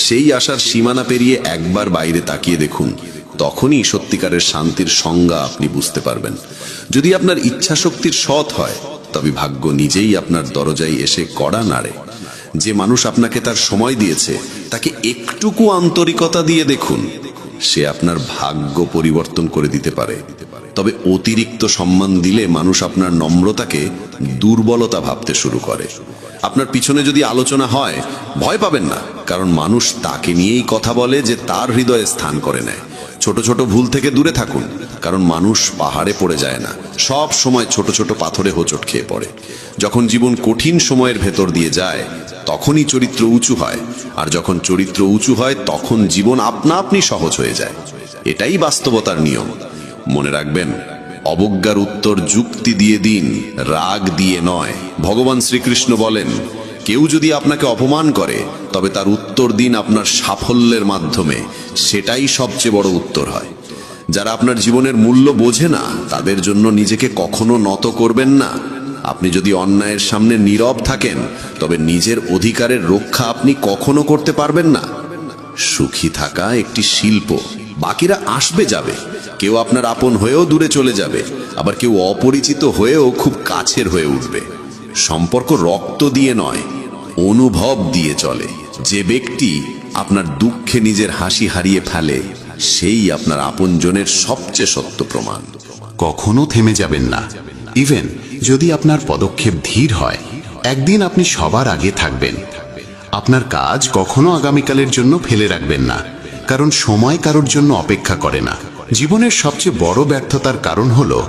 সেই আশার সীমানা পেরিয়ে একবার বাইরে তাকিয়ে দেখুন, তখনই সত্যিকারের শান্তির সংজ্ঞা আপনি বুঝতে পারবেন। যদি আপনার ইচ্ছা শক্তির সৎ হয় তবে ভাগ্য নিজেই আপনার দরজায় এসে কড়া নাড়ে। যে মানুষ আপনাকে তার সময় দিয়েছে তাকে একটুকু আন্তরিকতা দিয়ে দেখুন, সে আপনার ভাগ্য পরিবর্তন করে দিতে পারে। তবে অতিরিক্ত সম্মান দিলে মানুষ আপনার নম্রতাকে দুর্বলতা ভাবতে শুরু করে। আপনার পিছনে যদি আলোচনা হয় ভয় পাবেন না, কারণ মানুষ তাকে নিয়েই কথা বলে যে তার হৃদয়ে স্থান করে নেয়। ছোট ছোট ভুল থেকে দূরে থাকুন, কারণ মানুষ পাহাড়ে পড়ে যায় না, সব সময় ছোট ছোট পাথরে হোঁচট খেয়ে পড়ে। যখন জীবন কঠিন সময়ের ভেতর দিয়ে যায় তখনই চরিত্র উঁচু হয়, আর যখন চরিত্র উঁচু হয় তখন জীবন আপনা আপনি সহজ হয়ে যায়। এটাই বাস্তবতার নিয়ম। মনে রাখবেন, অবজ্ঞার উত্তর যুক্তি দিয়ে দিন, রাগ দিয়ে নয়। ভগবান শ্রীকৃষ্ণ বলেন, কেউ যদি আপনাকে অপমান করে তবে তার উত্তর দিন আপনার সাফল্যের মাধ্যমে, সেটাই সবচেয়ে বড় উত্তর হয়। যারা আপনার জীবনের মূল্য বোঝে না তাদের জন্য নিজেকে কখনো নত করবেন না। আপনি যদি অন্যায়ের সামনে নীরব থাকেন তবে নিজের অধিকারের রক্ষা আপনি কখনো করতে পারবেন না। সুখী থাকা একটি শিল্প, বাকিরা আসবে যাবে, কেউ আপনার আপন হয়েও দূরে চলে যাবে, আবার কেউ অপরিচিত হয়েও খুব কাছের হয়ে উঠবে। সম্পর্ক রক্ত দিয়ে নয়, অনুভব দিয়ে চলে। যে ব্যক্তি আপনার দুঃখে নিজের হাসি হারিয়ে ফেলে সেই আপনার আপনজনের সবচেয়ে সত্য প্রমাণ। কখনো থেমে যাবেন না। ইভেন যদি আপনার পদক্ষেপ ধীর হয়, একদিন আপনি সবার আগে থাকবেন। আপনার কাজ কখনো আগামীকালের জন্য ফেলে রাখবেন না, কারণ সময় কারোর জন্য অপেক্ষা করে না। জীবনের সবচেয়ে বড় ব্যর্থতার কারণ হলো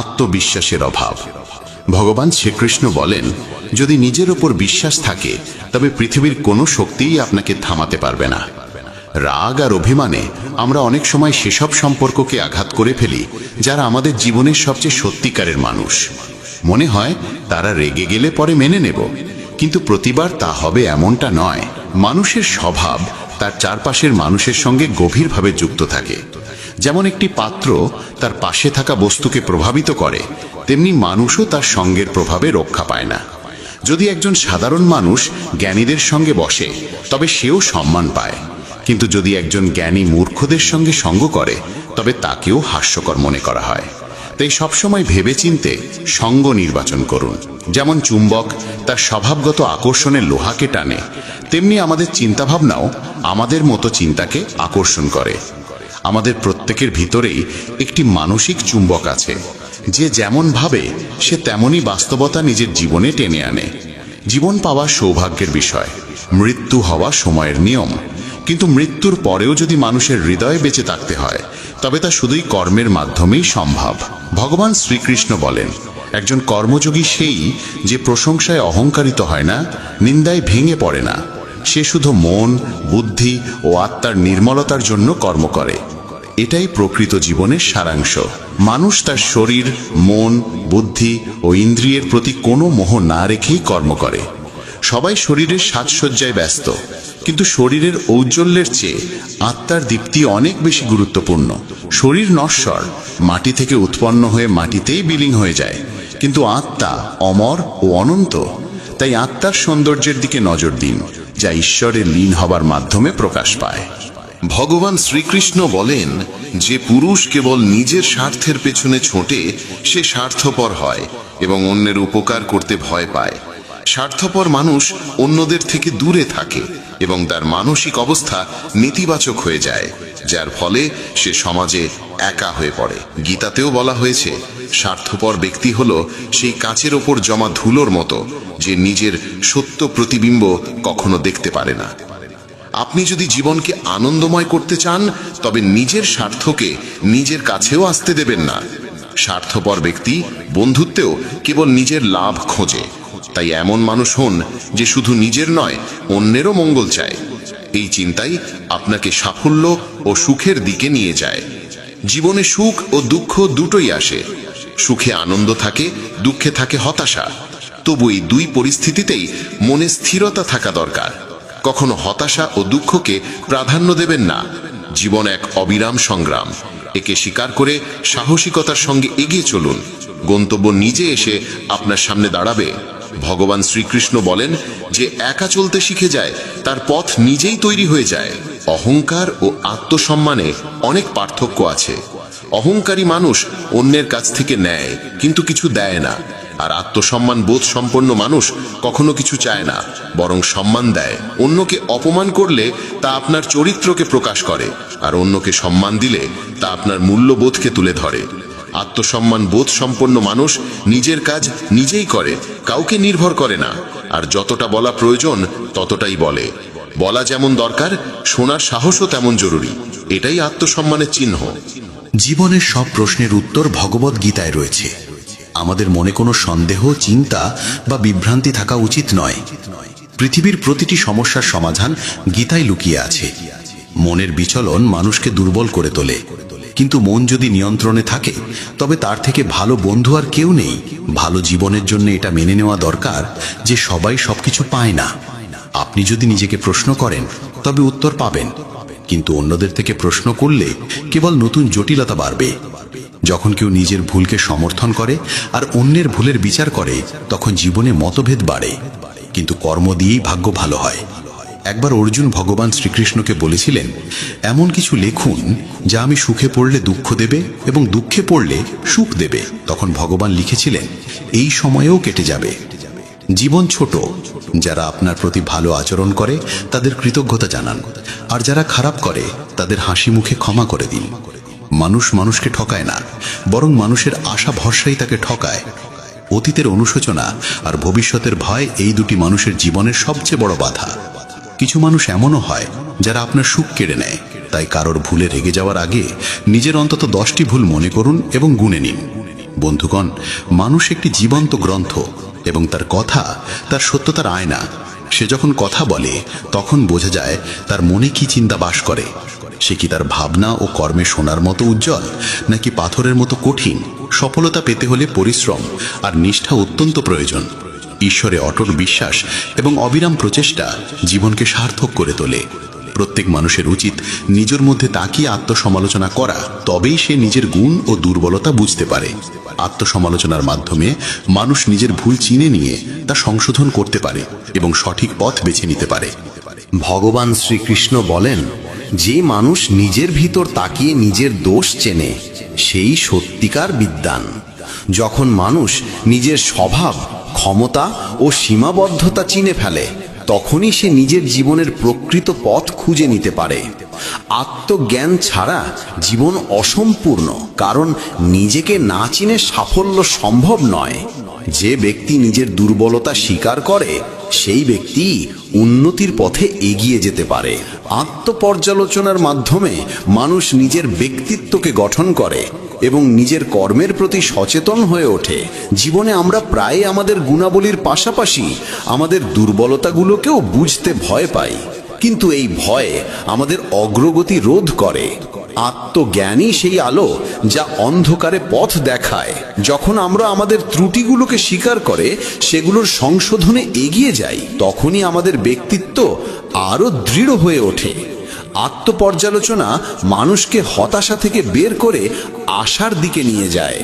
আত্মবিশ্বাসের অভাব। ভগবান শ্রীকৃষ্ণ বলেন, যদি নিজের ওপর বিশ্বাস থাকে তবে পৃথিবীর কোনো শক্তিই আপনাকে থামাতে পারবে না। রাগ আর অভিমানে আমরা অনেক সময় সেসব সম্পর্ককে আঘাত করে ফেলি যারা আমাদের জীবনের সবচেয়ে সত্যিকারের মানুষ। মনে হয় তারা রেগে গেলে পরে মেনে নেব, কিন্তু প্রতিবার তা হবে এমনটা নয়। মানুষের স্বভাব তার চারপাশের মানুষের সঙ্গে গভীরভাবে যুক্ত থাকে। যেমন একটি পাত্র তার পাশে থাকা বস্তুকে প্রভাবিত করে, তেমনি মানুষও তার সঙ্গের প্রভাবে রক্ষা পায় না। যদি একজন সাধারণ মানুষ জ্ঞানীদের সঙ্গে বসে তবে সেও সম্মান পায়, কিন্তু যদি একজন জ্ঞানী মূর্খদের সঙ্গে সঙ্গ করে তবে তাকেও হাস্যকর মনে করা হয়। তাই সবসময় ভেবেচিন্তে সঙ্গ নির্বাচন করুন। যেমন চুম্বক তার স্বভাবগত আকর্ষণে লোহাকে টানে, তেমনি আমাদের চিন্তাভাবনাও আমাদের মতো চিন্তাকে আকর্ষণ করে। আমাদের প্রত্যেকের ভিতরেই একটি মানসিক চুম্বক আছে, যে যেমন ভাবে সে তেমনই বাস্তবতা নিজের জীবনে টেনে আনে। জীবন পাওয়া সৌভাগ্যের বিষয়, মৃত্যু হওয়া সময়ের নিয়ম। কিন্তু মৃত্যুর পরেও যদি মানুষের হৃদয়ে বেঁচে থাকতে হয় তবে তা শুধুই কর্মের মাধ্যমেই সম্ভব। ভগবান শ্রীকৃষ্ণ বলেন, একজন কর্মযোগী সেই যে প্রশংসায় অহংকারিত হয় না, নিন্দায় ভেঙে পড়ে না। সে শুধু মন, বুদ্ধি ও আত্মার নির্মলতার জন্য কর্ম করে। এটাই প্রকৃত জীবনের সারাংশ। মানুষ তার শরীর, মন, বুদ্ধি ও ইন্দ্রিয়ের প্রতি কোনো মোহ না রেখেই কর্ম করে। সবাই শরীরের সাজসজ্জায় ব্যস্ত, কিন্তু শরীরের ঔজ্জ্বল্যের চেয়ে আত্মার দীপ্তি অনেক বেশি গুরুত্বপূর্ণ। শরীর নশ্বর, মাটি থেকে উৎপন্ন হয়ে মাটিতেই বিলীন হয়ে যায়, কিন্তু আত্মা অমর ও অনন্ত। তাই আত্মার সৌন্দর্যের দিকে নজর দিন, যা ঈশ্বরে লীন হবার মাধ্যমে প্রকাশ পায়। ভগবান শ্রীকৃষ্ণ বলেন, যে পুরুষ কেবল নিজের স্বার্থের পেছনে ছোটে সে স্বার্থপর হয় এবং অন্যের উপকার করতে ভয় পায়। স্বার্থপর মানুষ অন্যদের থেকে দূরে থাকে এবং তার মানসিক অবস্থা নেতিবাচক হয়ে যায়, যার ফলে সে সমাজে একা হয়ে পড়ে। গীতাতেও বলা হয়েছে, স্বার্থপর ব্যক্তি হলো সেই কাচের ওপর জমা ধুলোর মতো, যে নিজের সত্য প্রতিবিম্ব কখনো দেখতে পারে না। আপনি যদি জীবনকে আনন্দময় করতে চান তবে নিজের স্বার্থকে নিজের কাছেও আসতে দেবেন না। স্বার্থপর ব্যক্তি বন্ধুত্বেও কেবল নিজের লাভ খোঁজে। তাই এমন মানুষ হন যে শুধু নিজের নয়, অন্যেরও মঙ্গল চায়। এই চিন্তাই আপনাকে সাফল্য ও সুখের দিকে নিয়ে যায়। জীবনে সুখ ও দুঃখ দুটোই আসে। সুখে আনন্দ থাকে, দুঃখে থাকে হতাশা। তবু এই দুই পরিস্থিতিতেই মনে স্থিরতা থাকা দরকার। কখনো হতাশা ও দুঃখকে প্রাধান্য দেবেন না। জীবন এক অবিরাম সংগ্রাম। একে স্বীকার করে সাহসিকতার সঙ্গে এগিয়ে চলুন। গন্তব্য নিজে এসে আপনার সামনে দাঁড়াবে। ভগবান শ্রীকৃষ্ণ বলেন, যে একা চলতে শিখে যায় তার পথ নিজেই তৈরি হয়ে যায়। অহংকার ও আত্মসম্মানে অনেক পার্থক্য আছে। অহংকারী মানুষ অন্যের কাছ থেকে নেয় কিন্তু কিছু দেয় না, আর আত্মসম্মান বোধ সম্পন্ন মানুষ কখনো কিছু চায় না, বরং সম্মান দেয়। অন্যকে অপমান করলে তা আপনার চরিত্রকে প্রকাশ করে, আর অন্যকে সম্মান দিলে তা আপনার মূল্যবোধকে তুলে ধরে। আত্মসম্মান বোধ সম্পন্ন মানুষ নিজের কাজ নিজেই করে, কাউকে নির্ভর করে না, আর যতটা বলা প্রয়োজন ততটাই বলে। বলা যেমন দরকার, শোনার সাহসও তেমন জরুরি। এটাই আত্মসম্মানের চিহ্ন। জীবনের সব প্রশ্নের উত্তর ভগবদ গীতায় রয়েছে। আমাদের মনে কোনো সন্দেহ, চিন্তা বা বিভ্রান্তি থাকা উচিত নয়। পৃথিবীর প্রতিটি সমস্যার সমাধান গীতায় লুকিয়ে আছে। মনের বিচলন মানুষকে দুর্বল করে তোলে, কিন্তু মন যদি নিয়ন্ত্রণে থাকে তবে তার থেকে ভালো বন্ধু আর কেউ নেই। ভালো জীবনের জন্য এটা মেনে নেওয়া দরকার যে সবাই সবকিছু পায় না। আপনি যদি নিজেকে প্রশ্ন করেন তবে উত্তর পাবেন, কিন্তু অন্যদের থেকে প্রশ্ন করলে কেবল নতুন জটিলতা বাড়বে। যখন কেউ নিজের ভুলকে সমর্থন করে আর অন্যের ভুলের বিচার করে তখন জীবনে মতভেদ বাড়ে, কিন্তু কর্ম দিয়েই ভাগ্য ভালো হয়। একবার অর্জুন ভগবান শ্রীকৃষ্ণকে বলেছিলেন, এমন কিছু লিখুন যা আমি সুখে পড়লে দুঃখ দেবে এবং দুঃখে পড়লে সুখ দেবে। তখন ভগবান লিখেছিলেন, এই সময়েও কেটে যাবে। জীবন ছোট। যারা আপনার প্রতি ভালো আচরণ করে তাদের কৃতজ্ঞতা জানান, আর যারা খারাপ করে তাদের হাসি মুখে ক্ষমা করে দিন। মানুষ মানুষকে ঠকায় না, বরং মানুষের আশা ভরসাই তাকে ঠকায়। অতীতের অনুশোচনা আর ভবিষ্যতের ভয় এই দুটি মানুষের জীবনের সবচেয়ে বড় বাধা। কিছু মানুষ এমনও হয় যারা আপনার সুখ কেড়ে নেয়। তাই কারোর ভুলে রেগে যাওয়ার আগে নিজের অন্তত 10টি ভুল মনে করুন এবং গুণে নিন। বন্ধুগণ, মানুষ একটি জীবন্ত গ্রন্থ এবং তার কথা তার সত্যতার আয়না। সে যখন কথা বলে তখন বোঝা যায় তার মনে কি চিন্তা বাস করে। সে কি তার ভাবনা ও কর্মে সোনার মতো উজ্জ্বল, নাকি পাথরের মতো কঠিন? সফলতা পেতে হলে পরিশ্রম আর নিষ্ঠা অত্যন্ত প্রয়োজন। ঈশ্বরে অটল বিশ্বাস এবং অবিরাম প্রচেষ্টা জীবনকে সার্থক করে তোলে। প্রত্যেক মানুষের উচিত নিজের মধ্যে তাকিয়ে আত্মসমালোচনা করা, তবেই সে নিজের গুণ ও দুর্বলতা বুঝতে পারে। আত্মসমালোচনার মাধ্যমে মানুষ নিজের ভুল চিনে নিয়ে তা সংশোধন করতে পারে এবং সঠিক পথ বেছে নিতে পারে। ভগবান শ্রীকৃষ্ণ বলেন, যে মানুষ নিজের ভিতর তাকিয়ে নিজের দোষ চেনে সেই সত্যিকার বিদ্বান। যখন মানুষ নিজের স্বভাব, ক্ষমতা ও সীমাবদ্ধতা চিনে ফেলে তখনই সে নিজের জীবনের প্রকৃত পথ খুঁজে নিতে পারে। আত্মজ্ঞান ছাড়া জীবন অসম্পূর্ণ, কারণ নিজেকে না চিনে সাফল্য সম্ভব নয়। যে ব্যক্তি নিজের দুর্বলতা স্বীকার করে সেই ব্যক্তি উন্নতির পথে এগিয়ে যেতে পারে। আত্মপর্যালোচনার মাধ্যমে মানুষ নিজের ব্যক্তিত্বকে গঠন করে এবং নিজের কর্মের প্রতি সচেতন হয়ে ওঠে। জীবনে আমরা প্রায় আমাদের গুণাবলীর পাশাপাশি আমাদের দুর্বলতাগুলোকেও বুঝতে ভয় পাই, কিন্তু এই ভয় আমাদের অগ্রগতি রোধ করে। আত্মজ্ঞানই সেই আলো যা অন্ধকারে পথ দেখায়। যখন আমরা আমাদের ত্রুটিগুলোকে স্বীকার করে সেগুলোর সংশোধনে এগিয়ে যাই, তখনই আমাদের ব্যক্তিত্ব আরো দৃঢ় হয়ে ওঠে। আত্মপর্যালোচনা মানুষকে হতাশা থেকে বের করে আশার দিকে নিয়ে যায়।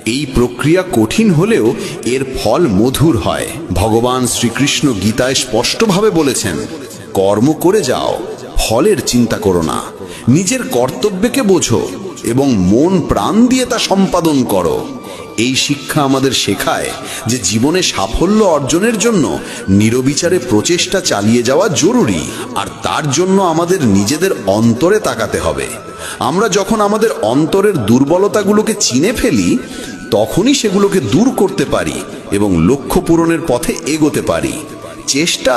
এই প্রক্রিয়া কঠিন হলেও এর ফল মধুর হয়। ভগবান শ্রীকৃষ্ণ গীতায় স্পষ্টভাবে বলেছেন, কর্ম করে যাও, ফলের চিন্তা করো না। নিজের কর্তব্যকে বোঝো এবং মন প্রাণ দিয়ে তা সম্পাদন করো। এই শিক্ষা আমাদের শেখায় যে জীবনে সাফল্য অর্জনের জন্য নিরবিচারে প্রচেষ্টা চালিয়ে যাওয়া জরুরি, আর তার জন্য আমাদের নিজেদের অন্তরে তাকাতে হবে। আমরা যখন আমাদের অন্তরের দুর্বলতাগুলোকে চিনে ফেলি তখনই সেগুলোকে দূর করতে পারি এবং লক্ষ্য পূরণের পথে এগোতে পারি। চেষ্টা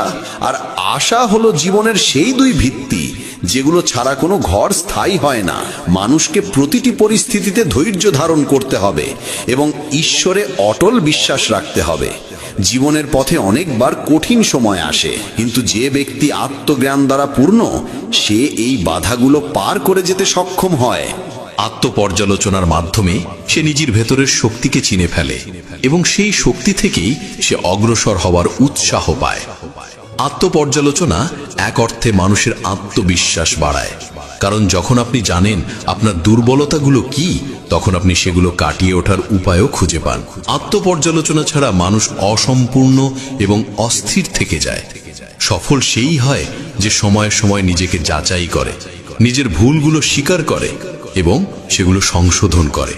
আর আশা হলো জীবনের সেই দুই ভিত্তি যেগুলো ছাড়া কোনো ঘর স্থায়ী হয় না। মানুষকে প্রতিটি পরিস্থিতিতে ধৈর্য ধারণ করতে হবে এবং ঈশ্বরে অটল বিশ্বাস রাখতে হবে। জীবনের পথে অনেকবার কঠিন সময় আসে, কিন্তু যে ব্যক্তি আত্মজ্ঞান দ্বারা পূর্ণ সে এই বাধাগুলো পার করে যেতে সক্ষম হয়। আত্মপর্যালোচনার মাধ্যমে সে নিজের ভেতরের শক্তিকে চিনে ফেলে এবং সেই শক্তি থেকেই সে অগ্রসর হওয়ার উৎসাহ পায়। আত্মপর্যালোচনা এক অর্থে মানুষের আত্মবিশ্বাস বাড়ায়, কারণ যখন আপনি জানেন আপনার দুর্বলতাগুলো কি, তখন আপনি সেগুলো কাটিয়ে ওঠার উপায়ও খুঁজে পান। আত্মপর্যালোচনা ছাড়া মানুষ অসম্পূর্ণ এবং অস্থির থেকে যায়। সফল সেই হয় যে সময়ে সময় নিজেকে যাচাই করে, নিজের ভুলগুলো স্বীকার করে এবং সেগুলো সংশোধন করে।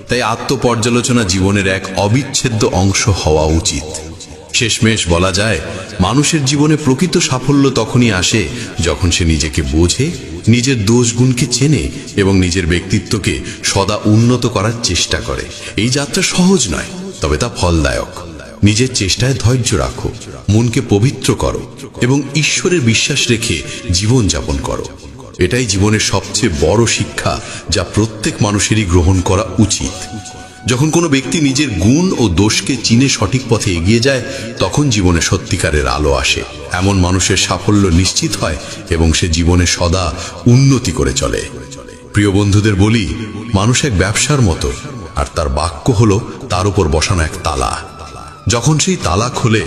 তাই আত্মপর্যালোচনা জীবনের এক অবিচ্ছেদ্য অংশ হওয়া উচিত। শেষমেশ বলা যায়, মানুষের জীবনে প্রকৃত সাফল্য তখনই আসে যখন সে নিজেকে বোঝে, নিজের দোষগুণকে চেনে এবং নিজের ব্যক্তিত্বকে সদা উন্নত করার চেষ্টা করে। এই যাত্রা সহজ নয়, তবে তা ফলদায়ক। নিজের চেষ্টায় ধৈর্য রাখো, মনকে পবিত্র করো এবং ঈশ্বরের বিশ্বাস রেখে জীবন যাপন করো। এটাই জীবনের সবচেয়ে বড় শিক্ষা যা প্রত্যেক মানুষেরই গ্রহণ করা উচিত। যখন কোনো ব্যক্তি নিজের গুণ ও দোষকে চিনে সঠিক পথে এগিয়ে যায় তখন জীবনে সত্যিকারের আলো আসে। এমন মানুষের সাফল্য নিশ্চিত হয় এবং সে জীবনে সদা উন্নতি করে চলে। প্রিয় বন্ধুদের বলি, মানুষ এক ব্যবসার মতো, আর তার বাক্য হলো তার উপর বসানো এক তালা। যখন সেই তালা খোলে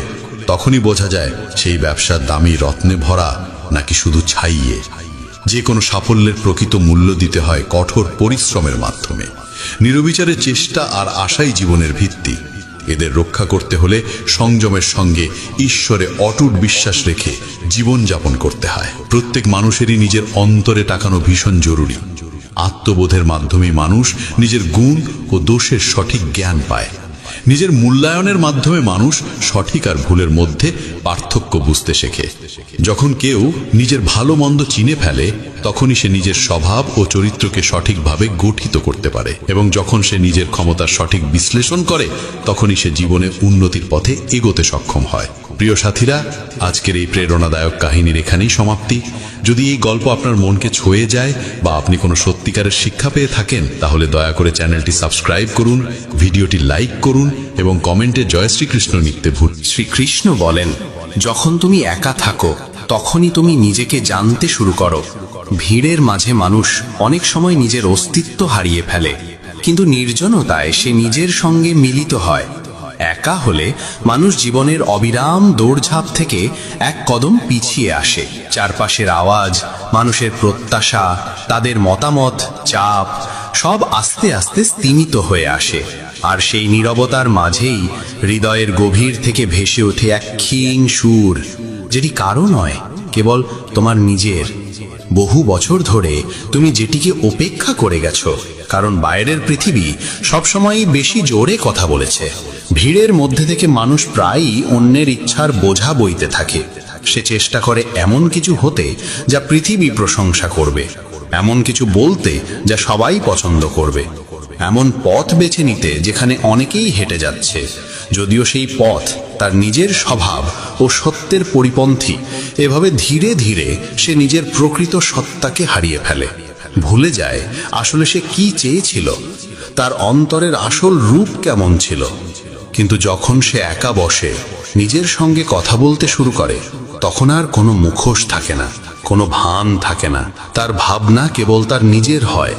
তখনই বোঝা যায় সেই ব্যবসার দামি রত্নে ভরা নাকি শুধু ছাইয়ে। যে কোনো সাফল্যের প্রকৃত মূল্য দিতে হয় কঠোর পরিশ্রমের মাধ্যমে। নিরবিচারে চেষ্টা আর আশাই জীবনের ভিত্তি। এদের রক্ষা করতে হলে সংযমের সঙ্গে ঈশ্বরে অটুট বিশ্বাস রেখে জীবন যাপন করতে হয়। প্রত্যেক মানুষেরই নিজের অন্তরে তাকানো ভীষণ জরুরি। আত্মবোধের মাধ্যমে মানুষ নিজের গুণ ও দোষের সঠিক জ্ঞান পায়। নিজের মূল্যায়নের মাধ্যমে মানুষ সঠিক আর ভুলের মধ্যে পার্থক্য বুঝতে শেখে। যখন কেউ নিজের ভালো মন্দ চিনে ফেলে, তখনই সে নিজের স্বভাব ও চরিত্রকে সঠিকভাবে গঠিত করতে পারে, এবং যখন সে নিজের ক্ষমতার সঠিক বিশ্লেষণ করে, তখনই সে জীবনে উন্নতির পথে এগোতে সক্ষম হয়। প্রিয় সাথীরা, আজকের এই প্রেরণাদায়ক কাহিনীর এখানেই সমাপ্তি। যদি এই গল্প আপনার মনকে ছুঁয়ে যায় বা আপনি কোনো সত্যিকারের শিক্ষা পেয়ে থাকেন, তাহলে দয়া করে চ্যানেলটি সাবস্ক্রাইব করুন, ভিডিওটি লাইক করুন এবং কমেন্টে জয় শ্রীকৃষ্ণ লিখতে ভুলবেন না। শ্রীকৃষ্ণ বলেন, যখন তুমি একা থাকো তখনই তুমি নিজেকে জানতে শুরু করো। ভিড়ের মাঝে মানুষ অনেক সময় নিজের অস্তিত্ব হারিয়ে ফেলে, কিন্তু নির্জনতায় সে নিজের সঙ্গে মিলিত হয়। একা হলে মানুষ জীবনের অবিরাম দৌড়ঝাঁপ থেকে এক কদম পিছিয়ে আসে। চারপাশের আওয়াজ, মানুষের প্রত্যাশা, তাদের মতামত, চাপ সব আস্তে আস্তে স্তিমিত হয়ে আসে। আর সেই নীরবতার মাঝেই হৃদয়ের গভীর থেকে ভেসে ওঠে এক ক্ষীণ সুর, যেটি কারো নয়, কেবল তোমার নিজের। বহু বছর ধরে তুমি যেটিকে উপেক্ষা করে গেছো, কারণ বাইরের পৃথিবী সবসময়ই বেশি জোরে কথা বলেছে। ভিড়ের মধ্যে থেকে মানুষ প্রায়ই অন্যের ইচ্ছার বোঝা বইতে থাকে। সে চেষ্টা করে এমন কিছু হতে যা পৃথিবী প্রশংসা করবে, এমন কিছু বলতে যা সবাই পছন্দ করবে, এমন পথ বেছে নিতে যেখানে অনেকেই হেঁটে যাচ্ছে, যদিও সেই পথ তার নিজের স্বভাব ও সত্যের পরিপন্থী। এভাবে ধীরে ধীরে সে নিজের প্রকৃত সত্তাকে হারিয়ে ফেলে, ভুলে যায় আসলে সে কি চেয়েছিল, তার অন্তরের আসল রূপ কেমন ছিল। কিন্তু যখন সে একা বসে, নিজের সঙ্গে কথা বলতে শুরু করে, তখন আর কোনো মুখোশ থাকে না, কোনো ভান থাকে না। তার ভাবনা কেবল তার নিজের হয়,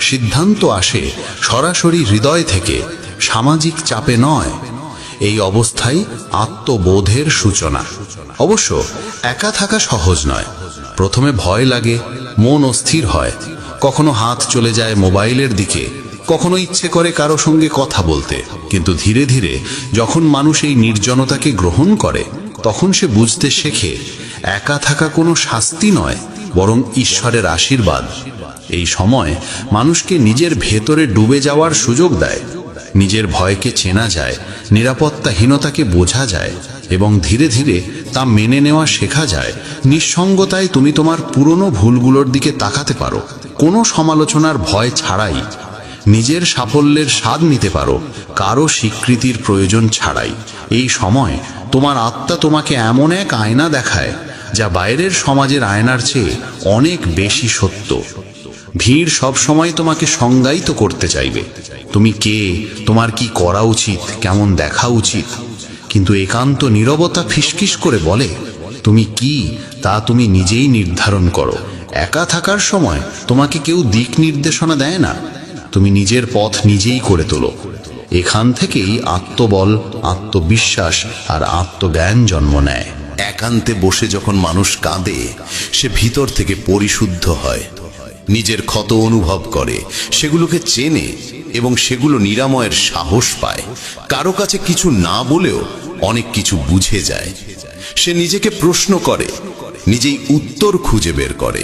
সিদ্ধান্ত আসে সরাসরি হৃদয় থেকে, সামাজিক চাপে নয়। এই অবস্থাই আত্মবোধের সূচনা। অবশ্য একা থাকা সহজ নয়। প্রথমে ভয় লাগে, মন অস্থির হয়, কখনো হাত চলে যায় মোবাইলের দিকে, কখনো ইচ্ছে করে কারো সঙ্গে কথা বলতে। কিন্তু ধীরে ধীরে যখন মানুষ এই নির্জনতাকে গ্রহণ করে, তখন সে বুঝতে শেখে একা থাকা কোনো শাস্তি নয়, বরং ঈশ্বরের আশীর্বাদ। এই সময় মানুষকে নিজের ভেতরে ডুবে যাওয়ার সুযোগ দেয়। নিজের ভয়কে চেনা যায়, নিরাপত্তাহীনতাকে বোঝা যায় এবং ধীরে ধীরে তা মেনে নেওয়া শেখা যায়। নিঃসঙ্গতায় তুমি তোমার পুরনো ভুলগুলোর দিকে তাকাতে পারো, কোনো সমালোচনার ভয় ছাড়াই। নিজের সাফল্যের স্বাদ নিতে পারো, কারো স্বীকৃতির প্রয়োজন ছাড়াই। এই সময় তোমার আত্মা তোমাকে এমন এক আয়না দেখায় যা বাইরের সমাজের আয়নার চেয়ে অনেক বেশি সত্য। ভিড় সব সময় তোমাকে সংজ্ঞায়িত করতে চাইবে, তুমি কে, তোমার কি করা উচিত, কেমন দেখা উচিত। কিন্তু একান্ত নীরবতা ফিসফিস করে বলে, তুমি কি তা তুমি নিজেই নির্ধারণ করো। একা থাকার সময় তোমাকে কেউ দিক নির্দেশনা দেয় না, তুমি নিজের পথ নিজেই করে তোলো। এখান থেকেই আত্মবল, আত্মবিশ্বাস আর আত্মজ্ঞান জন্ম নেয়। একান্তে বসে যখন মানুষ কাঁদে, সে ভিতর থেকে পরিশুদ্ধ হয়, নিজের ক্ষত অনুভব করে, সেগুলোকে চেনে এবং সেগুলো নিরাময়ের সাহস পায়। কারো কাছে কিছু না বলেও অনেক কিছু বুঝে যায়। সে নিজেকে প্রশ্ন করে, নিজেই উত্তর খুঁজে বের করে।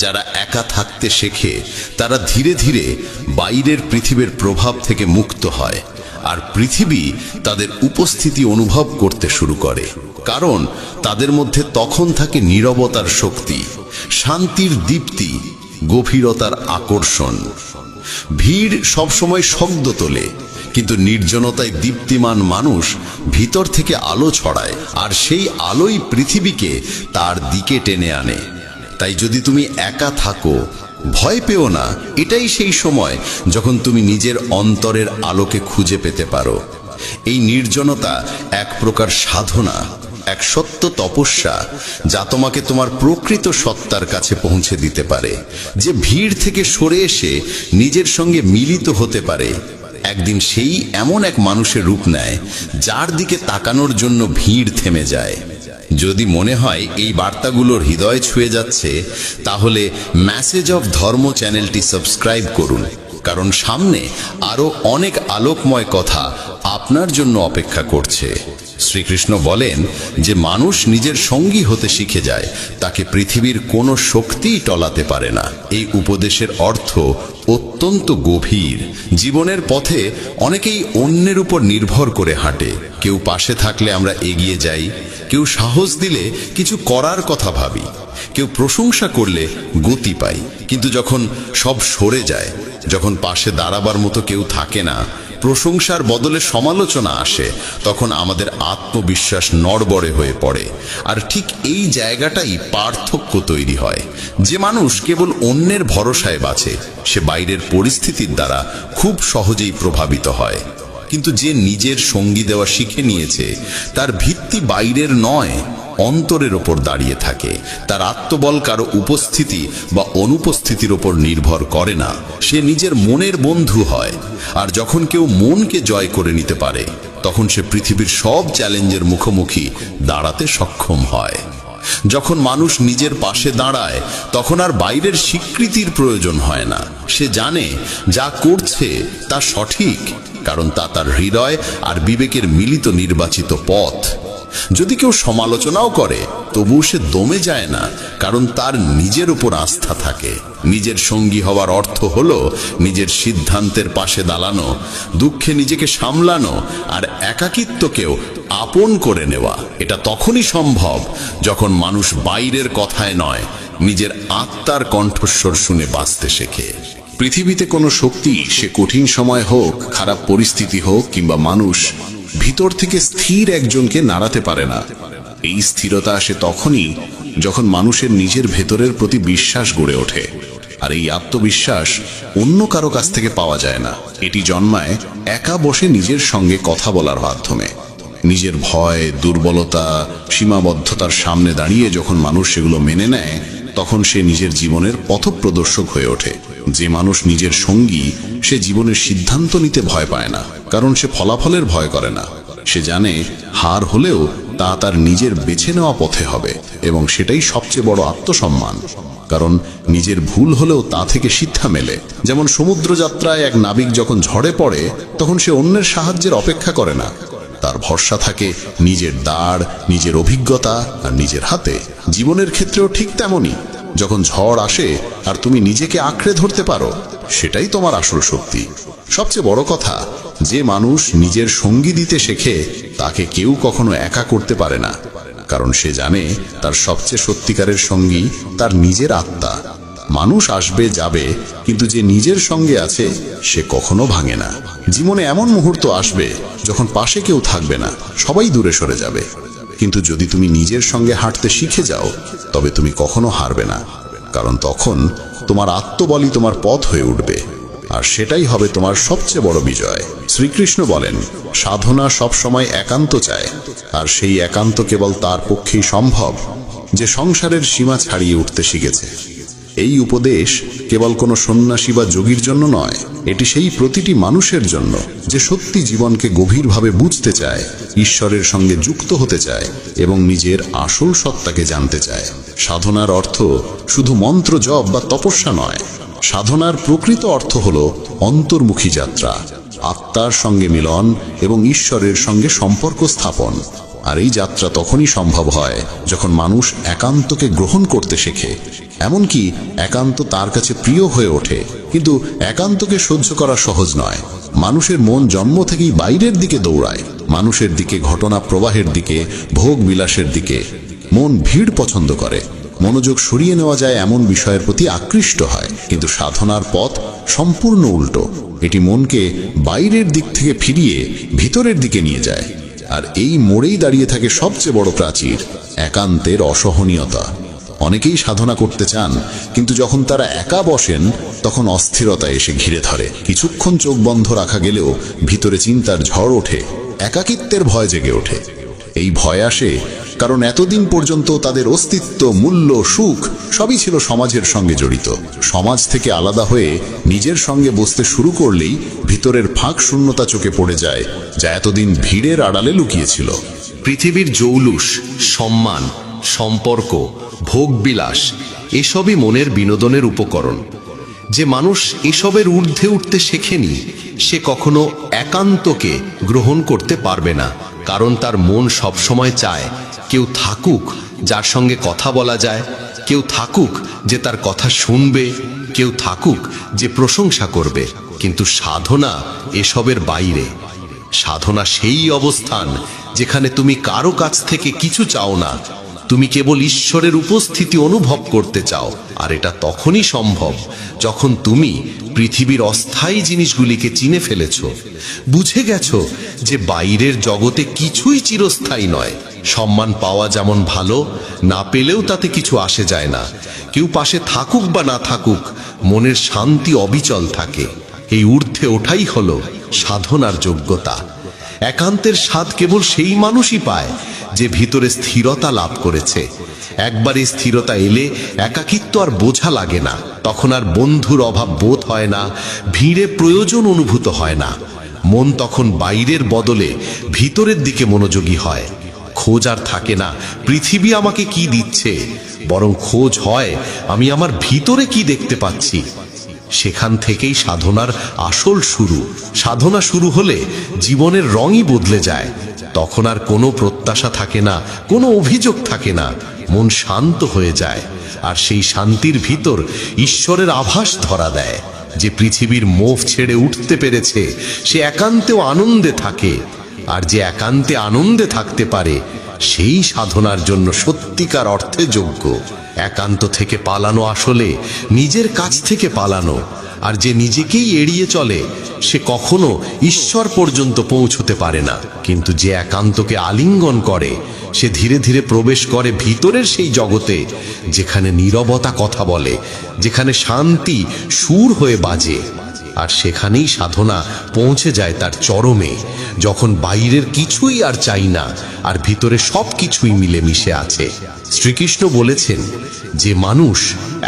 যারা একা থাকতে শেখে, তারা ধীরে ধীরে বাইরের পৃথিবীর প্রভাব থেকে মুক্ত হয়, আর পৃথিবী তাদের উপস্থিতি অনুভব করতে শুরু করে। কারণ তাদের মধ্যে তখন থাকে নীরবতার শক্তি, শান্তির দীপ্তি, গভীরতার আকর্ষণ। ভিড় সবসময় শব্দ তোলে, কিন্তু নির্জনতায় দীপ্তিমান মানুষ ভিতর থেকে আলো ছড়ায়, আর সেই আলোই পৃথিবীকে তার দিকে টেনে আনে। তাই যদি তুমি একা থাকো, ভয় পেও না। এটাই সেই সময় যখন তুমি নিজের অন্তরের আলোকে খুঁজে পেতে পারো। এই নির্জনতা এক প্রকার সাধনা, এক সত্য তপস্যা, যা তোমাকে তোমার প্রকৃত সত্তার কাছে পৌঁছে দিতে পারে। যে ভিড় থেকে সরে এসে নিজের সঙ্গে মিলিত হতে পারে, একদিন সেই এমন এক মানুষের রূপ নেয় যার দিকে তাকানোর জন্য ভিড় থেমে যায়। যদি মনে হয় এই বার্তাগুলোর হৃদয় ছুঁয়ে যাচ্ছে, তাহলে মেসেজ অফ ধর্ম চ্যানেলটি সাবস্ক্রাইব করুন, কারণ সামনে আরো অনেক আলোকময় কথা আপনার জন্য অপেক্ষা করছে। শ্রীকৃষ্ণ বলেন যে মানুষ নিজের সঙ্গী হতে শিখে যায়, তাকে পৃথিবীর কোনো শক্তিই টলাতে পারে না। এই উপদেশের অর্থ অত্যন্ত গভীর। জীবনের পথে অনেকেই অন্যের উপর নির্ভর করে হাঁটে। কেউ পাশে থাকলে আমরা এগিয়ে যাই, কেউ সাহস দিলে কিছু করার কথা ভাবি, কেউ প্রশংসা করলে গতি পাই। কিন্তু যখন সব সরে যায়, যখন পাশে দাঁড়াবার মতো কেউ থাকে না, প্রশংসার বদলে সমালোচনা আসে, তখন আমাদের আত্মবিশ্বাস নড়বড়ে হয়ে পড়ে। আর ঠিক এই জায়গাটাই পার্থক্য তৈরি হয়। যে মানুষ কেবল অন্যের ভরসায় বাঁচে, সে বাইরের পরিস্থিতির দ্বারা খুব সহজেই প্রভাবিত হয়। কিন্তু যে নিজের সঙ্গী দেওয়া শিখে নিয়েছে, তার ভিত্তি বাইরের নয়, অন্তরের ওপর দাঁড়িয়ে থাকে। তার আত্মবল কারো উপস্থিতি বা অনুপস্থিতির ওপর নির্ভর করে না। সে নিজের মনের বন্ধু হয়। আর যখন কেউ মনকে জয় করে নিতে পারে, তখন সে পৃথিবীর সব চ্যালেঞ্জের মুখোমুখি দাঁড়াতে সক্ষম হয়। যখন মানুষ নিজের পাশে দাঁড়ায়, তখন আর বাইরের স্বীকৃতির প্রয়োজন হয় না। সে জানে যা করছে তা সঠিক, কারণ তা তার হৃদয় আর বিবেকের মিলিত নির্বাচিত পথ। যদি কেউ সমালোচনাও করে, তবু সে দমে যায় না, কারণ তার নিজের উপর আস্থা থাকে। নিজের সঙ্গী হওয়ার অর্থ হলো নিজের সিদ্ধান্তের পাশে দাঁড়ানো, দুঃখে নিজেকে সামলানো, আর একাকিত্বকেও আপন করে নেওয়া। এটা তখনই সম্ভব যখন মানুষ বাইরের কথায় নয়, নিজের আত্মার কণ্ঠস্বর শুনে বাঁচতে শেখে। পৃথিবীতে কোনো শক্তি, সে কঠিন সময় হোক, খারাপ পরিস্থিতি হোক কিংবা মানুষ, ভিতর থেকে স্থির একজনকে নাড়াতে পারে না। এই স্থিরতা আসে তখনই যখন মানুষের নিজের ভেতরের প্রতি বিশ্বাস গড়ে ওঠে। আর এই আত্মবিশ্বাস অন্য কারো কাছ থেকে পাওয়া যায় না। এটি জন্মায় একা বসে নিজের সঙ্গে কথা বলার মাধ্যমে। নিজের ভয়, দুর্বলতা, সীমাবদ্ধতার সামনে দাঁড়িয়ে যখন মানুষ সেগুলো মেনে নেয়, তখন সে নিজের জীবনের পথপ্রদর্শক হয়ে ওঠে। যে মানুষ নিজের সঙ্গী, সে জীবনের সিদ্ধান্ত নিতে ভয় পায় না, কারণ সে ফলাফলের ভয় করে না। সে জানে হার হলেও তা তার নিজের বেছে নেওয়া পথে হবে, এবং সেটাই সবচেয়ে বড় আত্মসম্মান। কারণ নিজের ভুল হলেও তা থেকে শিক্ষা মেলে। যেমন সমুদ্রযাত্রায় এক নাবিক যখন ঝড়ে পড়ে, তখন সে অন্যের সাহায্যের অপেক্ষা করে না। তার ভরসা থাকে নিজের দাঁড়, নিজের অভিজ্ঞতা আর নিজের হাতে। জীবনের ক্ষেত্রেও ঠিক তেমনই। যখন ঝড় আসে আর তুমি নিজেকে আঁকড়ে ধরতে পারো, সেটাই তোমার আসল শক্তি। সবচেয়ে বড় কথা, যে মানুষ নিজের সঙ্গী দিতে শেখে, তাকে কেউ কখনো একা করতে পারে না, কারণ সে জানে তার সবচেয়ে সত্যিকারের সঙ্গী তার নিজের আত্মা। মানুষ আসবে যাবে, কিন্তু যে নিজের সঙ্গে আছে সে কখনো ভাঙে না। জীবনে এমন মুহূর্ত আসবে যখন পাশে কেউ থাকবে না, সবাই দূরে সরে যাবে। কিন্তু যদি তুমি নিজের সঙ্গে হাঁটতে শিখে যাও, তবে তুমি কখনো হারবে না, কারণ তখন তোমার আত্মবলই তোমার পথ হয়ে উঠবে। আর সেটাই হবে তোমার সবচেয়ে বড় বিজয়। শ্রীকৃষ্ণ বলেন, সাধনা সবসময় একান্ত চায়, আর সেই একান্ত কেবল তার পক্ষেই সম্ভব যে সংসারের সীমা ছাড়িয়ে উঠতে শিখেছে। এই উপদেশ কেবল কোনো সন্ন্যাসী বা যোগীর জন্য নয়, এটি সেই প্রতিটি মানুষের জন্য যে সত্যি জীবনকে গভীরভাবে বুঝতে চায়, ঈশ্বরের সঙ্গে যুক্ত হতে চায় এবং নিজের আসল সত্তাকে জানতে চায়। সাধনার অর্থ শুধু মন্ত্র জপ বা তপস্যা নয়। সাধনার প্রকৃত অর্থ হল অন্তর্মুখী যাত্রা, আত্মার সঙ্গে মিলন এবং ঈশ্বরের সঙ্গে সম্পর্ক স্থাপন। আর এই যাত্রা তখনই সম্ভব হয় যখন মানুষ একান্তকে গ্রহণ করতে শেখে, এমনকি একান্ত তার কাছে প্রিয় হয়ে ওঠে। কিন্তু একান্তকে সহ্য করা সহজ নয়। মানুষের মন জন্ম থেকেই বাইরের দিকে দৌড়ায়, মানুষের দিকে, ঘটনা প্রবাহের দিকে, ভোগ বিলাসের দিকে। মন ভিড় পছন্দ করে, মনোযোগ সরিয়ে নেওয়া যায় এমন বিষয়ের প্রতি আকৃষ্ট হয়। কিন্তু সাধনার পথ সম্পূর্ণ উল্টো। এটি মনকে বাইরের দিক থেকে ফিরিয়ে ভিতরের দিকে নিয়ে যায়। আর এই মোড়েই দাঁড়িয়ে থাকে সবচেয়ে বড় প্রাচীর, একান্তের অসহনীয়তা। অনেকেই সাধনা করতে চান, কিন্তু যখন তারা একা বসেন, তখন অস্থিরতা এসে ঘিরে ধরে। কিছুক্ষণ চোখ বন্ধ রাখা গেলেও ভিতরে চিন্তার ঝড় ওঠে, একাকিত্বের ভয় জেগে ওঠে। এই ভয় আসে কারণ এতদিন পর্যন্ত তাদের অস্তিত্ব, মূল্য, সুখ সবই ছিল সমাজের সঙ্গে জড়িত। সমাজ থেকে আলাদা হয়ে নিজের সঙ্গে বসতে শুরু করলেই ভিতরের ফাঁক শূন্যতা চোখে পড়ে যায়, যা এতদিন ভিড়ের আড়ালে লুকিয়েছিল। পৃথিবীর জৌলুস, সম্মান, সম্পর্ক, ভোগবিলাস এসবই মনের বিনোদনের উপকরণ। যে মানুষ এসবের ঊর্ধ্বে উঠতে শেখেনি সে কখনো একান্তকে গ্রহণ করতে পারবে না, কারণ তার মন সবসময় চায় কেউ থাকুক যার সঙ্গে কথা বলা যায়, কেউ থাকুক যে তার কথা শুনবে, কেউ থাকুক যে প্রশংসা করবে। কিন্তু সাধনা এসবের বাইরে। সাধনা সেই অবস্থান যেখানে তুমি কারো কাছ থেকে কিছু চাও না, তুমি কেবল ঈশ্বরের উপস্থিতি অনুভব করতে চাও। আর এটা তখনই সম্ভব যখন তুমি পৃথিবীর অস্থায়ী জিনিসগুলিকে চিনে ফেলেছ, বুঝে গেছো যে বাইরের জগতে কিছুই চিরস্থায়ী নয়। সম্মান পাওয়া যেমন ভালো, না পেলেও তাতে কিছু আসে যায় না। কেউ পাশে থাকুক বা না থাকুক, মনের শান্তি অবিচল থাকে। এই ঊর্ধ্বে ওঠাই হলো সাধনার যোগ্যতা। একান্তের স্বাদ কেবল সেই মানুষই পায় যে ভিতরে স্থিরতা লাভ করেছে। একবার এই স্থিরতা এলে একাকিত্ব আর বোঝা লাগে না। তখন আর বন্ধুর অভাব বোধ হয় না, ভিড়ে প্রয়োজন অনুভূত হয় না। মন তখন বাইরের বদলে ভিতরের দিকে মনোযোগী হয়। খোঁজ আর থাকে না পৃথিবী আমাকে কি দিচ্ছে, বরং খোঁজ হয় আমি আমার ভিতরে কি দেখতে পাচ্ছি। সেখান থেকেই সাধনার আসল শুরু। সাধনা শুরু হলে জীবনের রঙই বদলে যায়। তখন আর কোনো প্রত্যাশা থাকে না, কোনো অভিযোগ থাকে না, মন শান্ত হয়ে যায়। আর সেই শান্তির ভিতর ঈশ্বরের আভাস ধরা দেয়। যে পৃথিবীর মোহ ছেড়ে উঠতে পেরেছে সে একান্তেও আনন্দে থাকে, আর যে একান্তে আনন্দে থাকতে পারে সেই সাধনার জন্য সত্যিকার অর্থে যোগ্য। একান্ত থেকে পালানো আসলে নিজের কাছ থেকে পালানো, আর যে নিজেকেই এড়িয়ে চলে সে কখনো ঈশ্বর পর্যন্ত পৌঁছতে পারে না। কিন্তু যে একান্তকে আলিঙ্গন করে সে ধীরে ধীরে প্রবেশ করে ভিতরের সেই জগতে, যেখানে নীরবতা কথা বলে, যেখানে শান্তি সুর হয়ে বাজে। আর সেখানেই সাধনা পৌঁছে যায় তার চরমে, যখন বাইরের কিছুই আর চাই না, আর ভিতরে সব কিছুই মিলেমিশে আছে। শ্রীকৃষ্ণ বলেছেন, যে মানুষ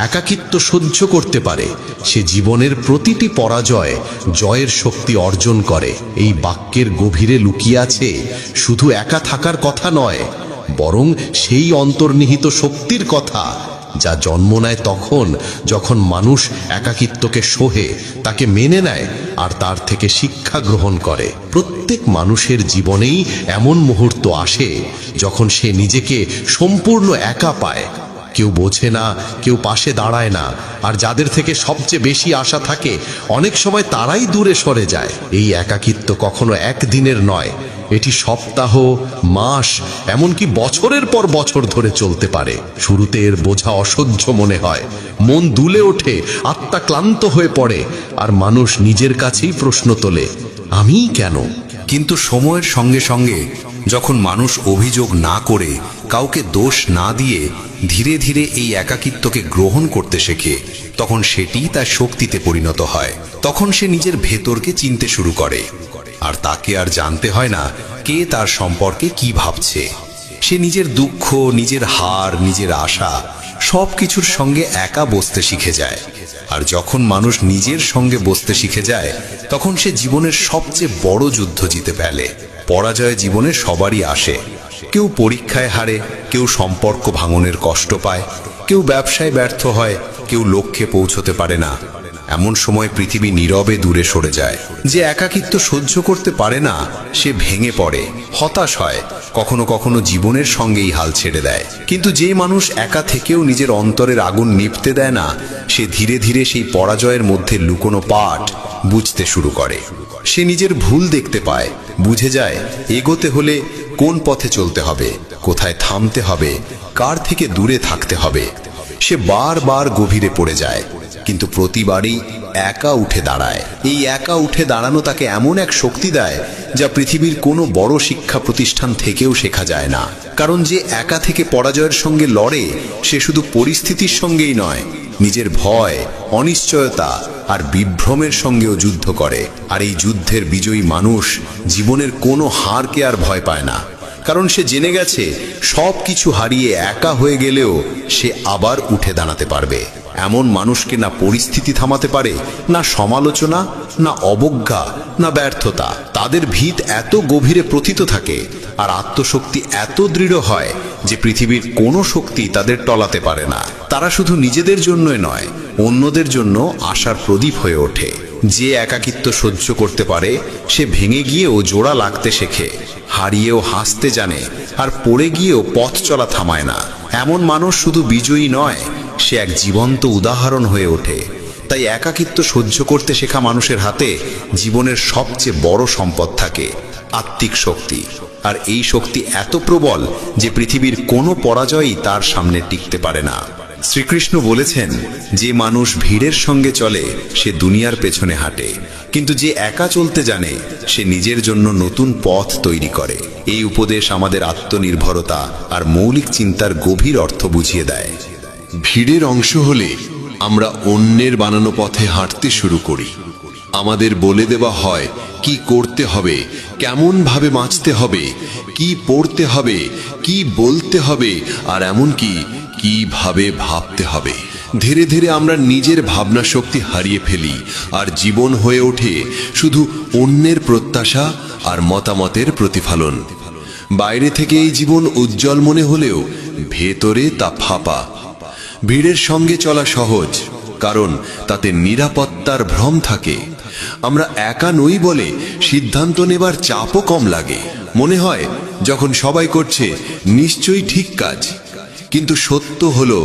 একাকিত্ব সহ্য করতে পারে সে জীবনের প্রতিটি পরাজয় জয়ের শক্তি অর্জন করে। এই বাক্যের গভীরে লুকিয়ে আছে শুধু একা থাকার কথা নয়, বরং সেই অন্তর্নিহিত শক্তির কথা যা জন্ম নেয় তখন যখন মানুষ একাকিত্বকে সহে, তাকে মেনে নেয় আর তার থেকে শিক্ষা গ্রহণ করে। প্রত্যেক মানুষের জীবনেই এমন মুহূর্ত আসে যখন সে নিজেকে সম্পূর্ণ একা পায়। কেউ বোঝে না, কেউ পাশে দাঁড়ায় না, আর যাদের থেকে সবচেয়ে বেশি আশা থাকে অনেক সময় তারাই দূরে সরে যায়। এই একাকিত্ব কখনো একদিনের নয়, এটি সপ্তাহ, মাস, এমনকি বছরের পর বছর ধরে চলতে পারে। শুরুতে এর বোঝা অসহ্য মনে হয়, মন দুলে ওঠে, আত্মা ক্লান্ত হয়ে পড়ে, আর মানুষ নিজের কাছেই প্রশ্ন তোলে, আমিই কেন? কিন্তু সময়ের সঙ্গে সঙ্গে যখন মানুষ অভিযোগ না করে, কাউকে দোষ না দিয়ে ধীরে ধীরে এই একাকিত্বকে গ্রহণ করতে শেখে, তখন সেটি তার শক্তিতে পরিণত হয়। তখন সে নিজের ভেতরকে চিনতে শুরু করে, আর তাকে আর জানতে হয় না কে তার সম্পর্কে কি ভাবছে। সে নিজের দুঃখ, নিজের হার, নিজের আশা সব কিছুর সঙ্গে একা বসতে শিখে যায়। আর যখন মানুষ নিজের সঙ্গে বসতে শিখে যায় তখন সে জীবনের সবচেয়ে বড় যুদ্ধ জিতে ফেলে। পরাজয় জীবনে সবারই আসে। কেউ পরীক্ষায় হারে, কেউ সম্পর্ক ভাঙনের কষ্ট পায়, কেউ ব্যবসায় ব্যর্থ হয়, কেউ লক্ষ্যে পৌঁছতে পারে না। এমন সময় পৃথিবী নীরবে দূরে সরে যায়। যে একাকিত্ব সহ্য করতে পারে না সে ভেঙে পড়ে, হতাশ হয়, কখনো কখনো জীবনের সঙ্গেই হাল ছেড়ে দেয়। কিন্তু যে মানুষ একা থেকেও নিজের অন্তরের আগুন নিভতে দেয় না, সে ধীরে ধীরে সেই পরাজয়ের মধ্যে লুকোনো পাঠ বুঝতে শুরু করে। সে নিজের ভুল দেখতে পায়, বুঝে যায় এগোতে হলে কোন পথে চলতে হবে, কোথায় থামতে হবে, কার থেকে দূরে থাকতে হবে। সে বারবার গভীরে পড়ে যায়, কিন্তু প্রতিবারই একা উঠে দাঁড়ায়। এই একা উঠে দাঁড়ানো তাকে এমন এক শক্তি দেয় যা পৃথিবীর কোনো বড় শিক্ষা প্রতিষ্ঠান থেকেও শেখা যায় না। কারণ যে একা থেকে পরাজয়ের সঙ্গে লড়ে সে শুধু পরিস্থিতির সঙ্গেই নয়, নিজের ভয়, অনিশ্চয়তা আর বিভ্রমের সঙ্গেও যুদ্ধ করে। আর এই যুদ্ধের বিজয়ী মানুষ জীবনের কোনো হারকে আর ভয় পায় না, কারণ সে জেনে গেছে সব কিছু হারিয়ে একা হয়ে গেলেও সে আবার উঠে দাঁড়াতে পারবে। এমন মানুষকে না পরিস্থিতি থামাতে পারে, না সমালোচনা, না অবজ্ঞা, না ব্যর্থতা। তাদের ভিত এত গভীরে প্রথিত থাকে আর আত্মশক্তি এত দৃঢ় হয় যে পৃথিবীর কোনো শক্তি তাদের টলাতে পারে না। তারা শুধু নিজেদের জন্যই নয়, অন্যদের জন্য আশার প্রদীপ হয়ে ওঠে। যে একাকিত্ব সহ্য করতে পারে সে ভেঙে গিয়েও জোড়া লাগতে শেখে, হারিয়েও হাসতে জানে, আর পড়ে গিয়েও পথ চলা থামায় না। এমন মানুষ শুধু বিজয়ী নয়, সে এক জীবন্ত উদাহরণ হয়ে ওঠে। তাই একাকিত্ব সহ্য করতে শেখা মানুষের হাতে জীবনের সবচেয়ে বড় সম্পদ থাকে, আত্মিক শক্তি। আর এই শক্তি এত প্রবল যে পৃথিবীর কোনো পরাজয়ই তার সামনে টিকতে পারে না। শ্রীকৃষ্ণ বলেছেন, যে মানুষ ভিড়ের সঙ্গে চলে সে দুনিয়ার পেছনে হাঁটে, কিন্তু যে একা চলতে জানে সে নিজের জন্য নতুন পথ তৈরি করে। এই উপদেশ আমাদের আত্মনির্ভরতা আর মৌলিক চিন্তার গভীর অর্থ বুঝিয়ে দেয়। ভিড়ের অংশ হলে আমরা অন্যের বানানো পথে হাঁটতে শুরু করি। আমাদের বলে দেওয়া হয় কি করতে হবে, কেমন ভাবে বাঁচতে হবে, কি পড়তে হবে, কি বলতে হবে, আর এমনকি কিভাবে ভাবতে হবে। ধীরে ধীরে আমরা নিজের ভাবনা শক্তি হারিয়ে ফেলি, আর জীবন হয়ে ওঠে শুধু অন্যের প্রত্যাশা আর মতামতের প্রতিফলন। বাইরে থেকে এই জীবন উজ্জ্বল মনে হলেও ভেতরে তা ফাঁপা। ভিড়ের সঙ্গে চলা সহজ, কারণ তাতে নিরাপত্তার ভ্রম থাকে। আমরা একা নই বলে সিদ্ধান্ত নেবার চাপও কম লাগে। মনে হয় যখন সবাই করছে নিশ্চয়ই ঠিক কাজ। কিন্তু সত্য হলো,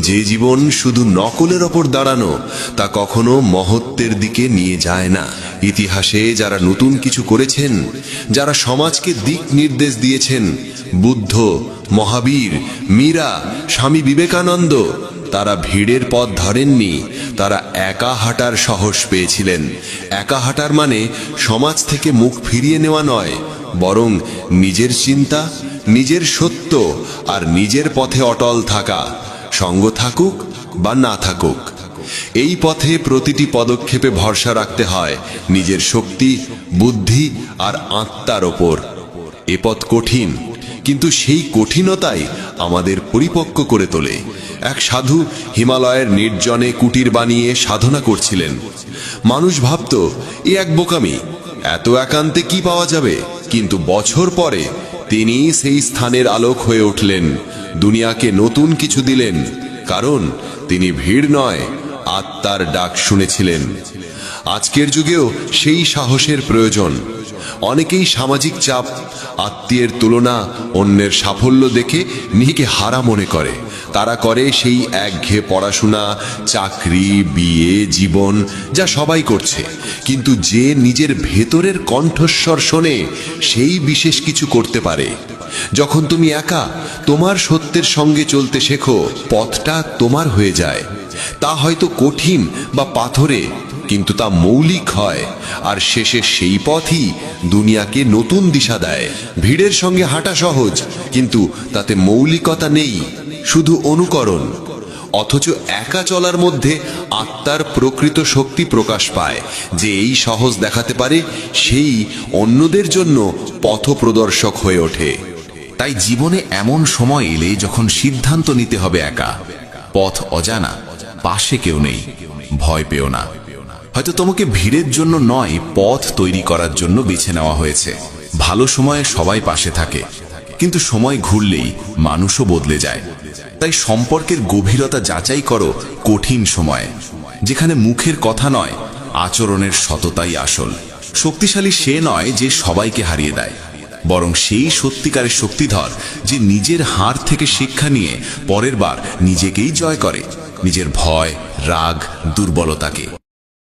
যে জীবন শুধু নকলের ওপর দাঁড়ানো তা কখনো মহত্বের দিকে নিয়ে যায় না। ইতিহাসে যারা নতুন কিছু করেছেন, যারা সমাজকে দিক নির্দেশ দিয়েছেন, বুদ্ধ, মহাবীর, মীরা, স্বামী বিবেকানন্দ, তারা ভিড়ের পথ ধরেননি, তারা একা হাঁটার সাহস পেয়েছিলেন। একা হাঁটার মানে সমাজ থেকে মুখ ফিরিয়ে নেওয়া নয়, বরং নিজের চিন্তা, নিজের সত্য আর নিজের পথে অটল থাকা, সঙ্গ থাকুক বা না থাকুক। এই পথে প্রতিটি পদক্ষেপে ভরসা রাখতে হয় নিজের শক্তি, বুদ্ধি আর আত্মার ওপর। এ পথ কঠিন, কিন্তু সেই কঠিনতাই আমাদের পরিপক্ক করে তোলে। এক সাধু হিমালয়ের নির্জনে কুটির বানিয়ে সাধনা করছিলেন। মানুষ ভাবত এ এক বোকামি, এত একান্তে কি পাওয়া যাবে? কিন্তু বছর পরে তিনি সেই স্থানের আলোক হয়ে উঠলেন, দুনিয়াকে নতুন কিছু দিলেন, কারণ তিনি ভিড় নয়, আত্মার ডাক শুনেছিলেন। আজকের যুগেও সেই সাহসের প্রয়োজন। অনেকেই সামাজিক চাপ, আত্মীয়ের তুলনা, অন্যের সাফল্য দেখে নিজেকে হারা মনে করে। তারা করে সেই একঘেয়ে পড়াশোনা, চাকরি, বিয়ে, জীবন যা সবাই করছে। কিন্তু যে নিজের ভেতরের কণ্ঠস্বর শোনে, সেই বিশেষ কিছু করতে পারে। যখন তুমি একা তোমার সত্যের সঙ্গে চলতে শেখো, পথটা তোমার হয়ে যায়। তা হয়তো কঠিন বা পাথরে, কিন্তু তা মৌলিক হয়, আর শেষে সেই পথই দুনিয়াকে নতুন দিশা দেয়। ভিড়ের সঙ্গে হাঁটা সহজ, কিন্তু তাতে মৌলিকতা নেই, শুধু অনুকরণ। অথচ একা চলার মধ্যে আত্মার প্রকৃত শক্তি প্রকাশ পায়। যে এই সহজ দেখাতে পারে, সেই অন্যদের জন্য পথপ্রদর্শক হয়ে ওঠে। তাই জীবনে এমন সময় এলে যখন সিদ্ধান্ত নিতে হবে একা, পথ অজানা, পাশে কেউ নেই, ভয় পেও না। হয়তো তোমাকে ভিড়ের জন্য নয়, পথ তৈরি করার জন্য বেছে নেওয়া হয়েছে। ভালো সময়ে সবাই পাশে থাকে, কিন্তু সময় ঘুরলেই মানুষও বদলে যায়। তাই সম্পর্কের গভীরতা যাচাই করো কঠিন সময়ে, যেখানে মুখের কথা নয়, আচরণের সততাই আসল। শক্তিশালী সে নয় যে সবাইকে হারিয়ে দেয়, বরং সেই সত্যিকারের শক্তিধর যে নিজের হার থেকে শিক্ষা নিয়ে পরের বার নিজেকেই জয় করে, নিজের ভয়, রাগ, দুর্বলতাকে।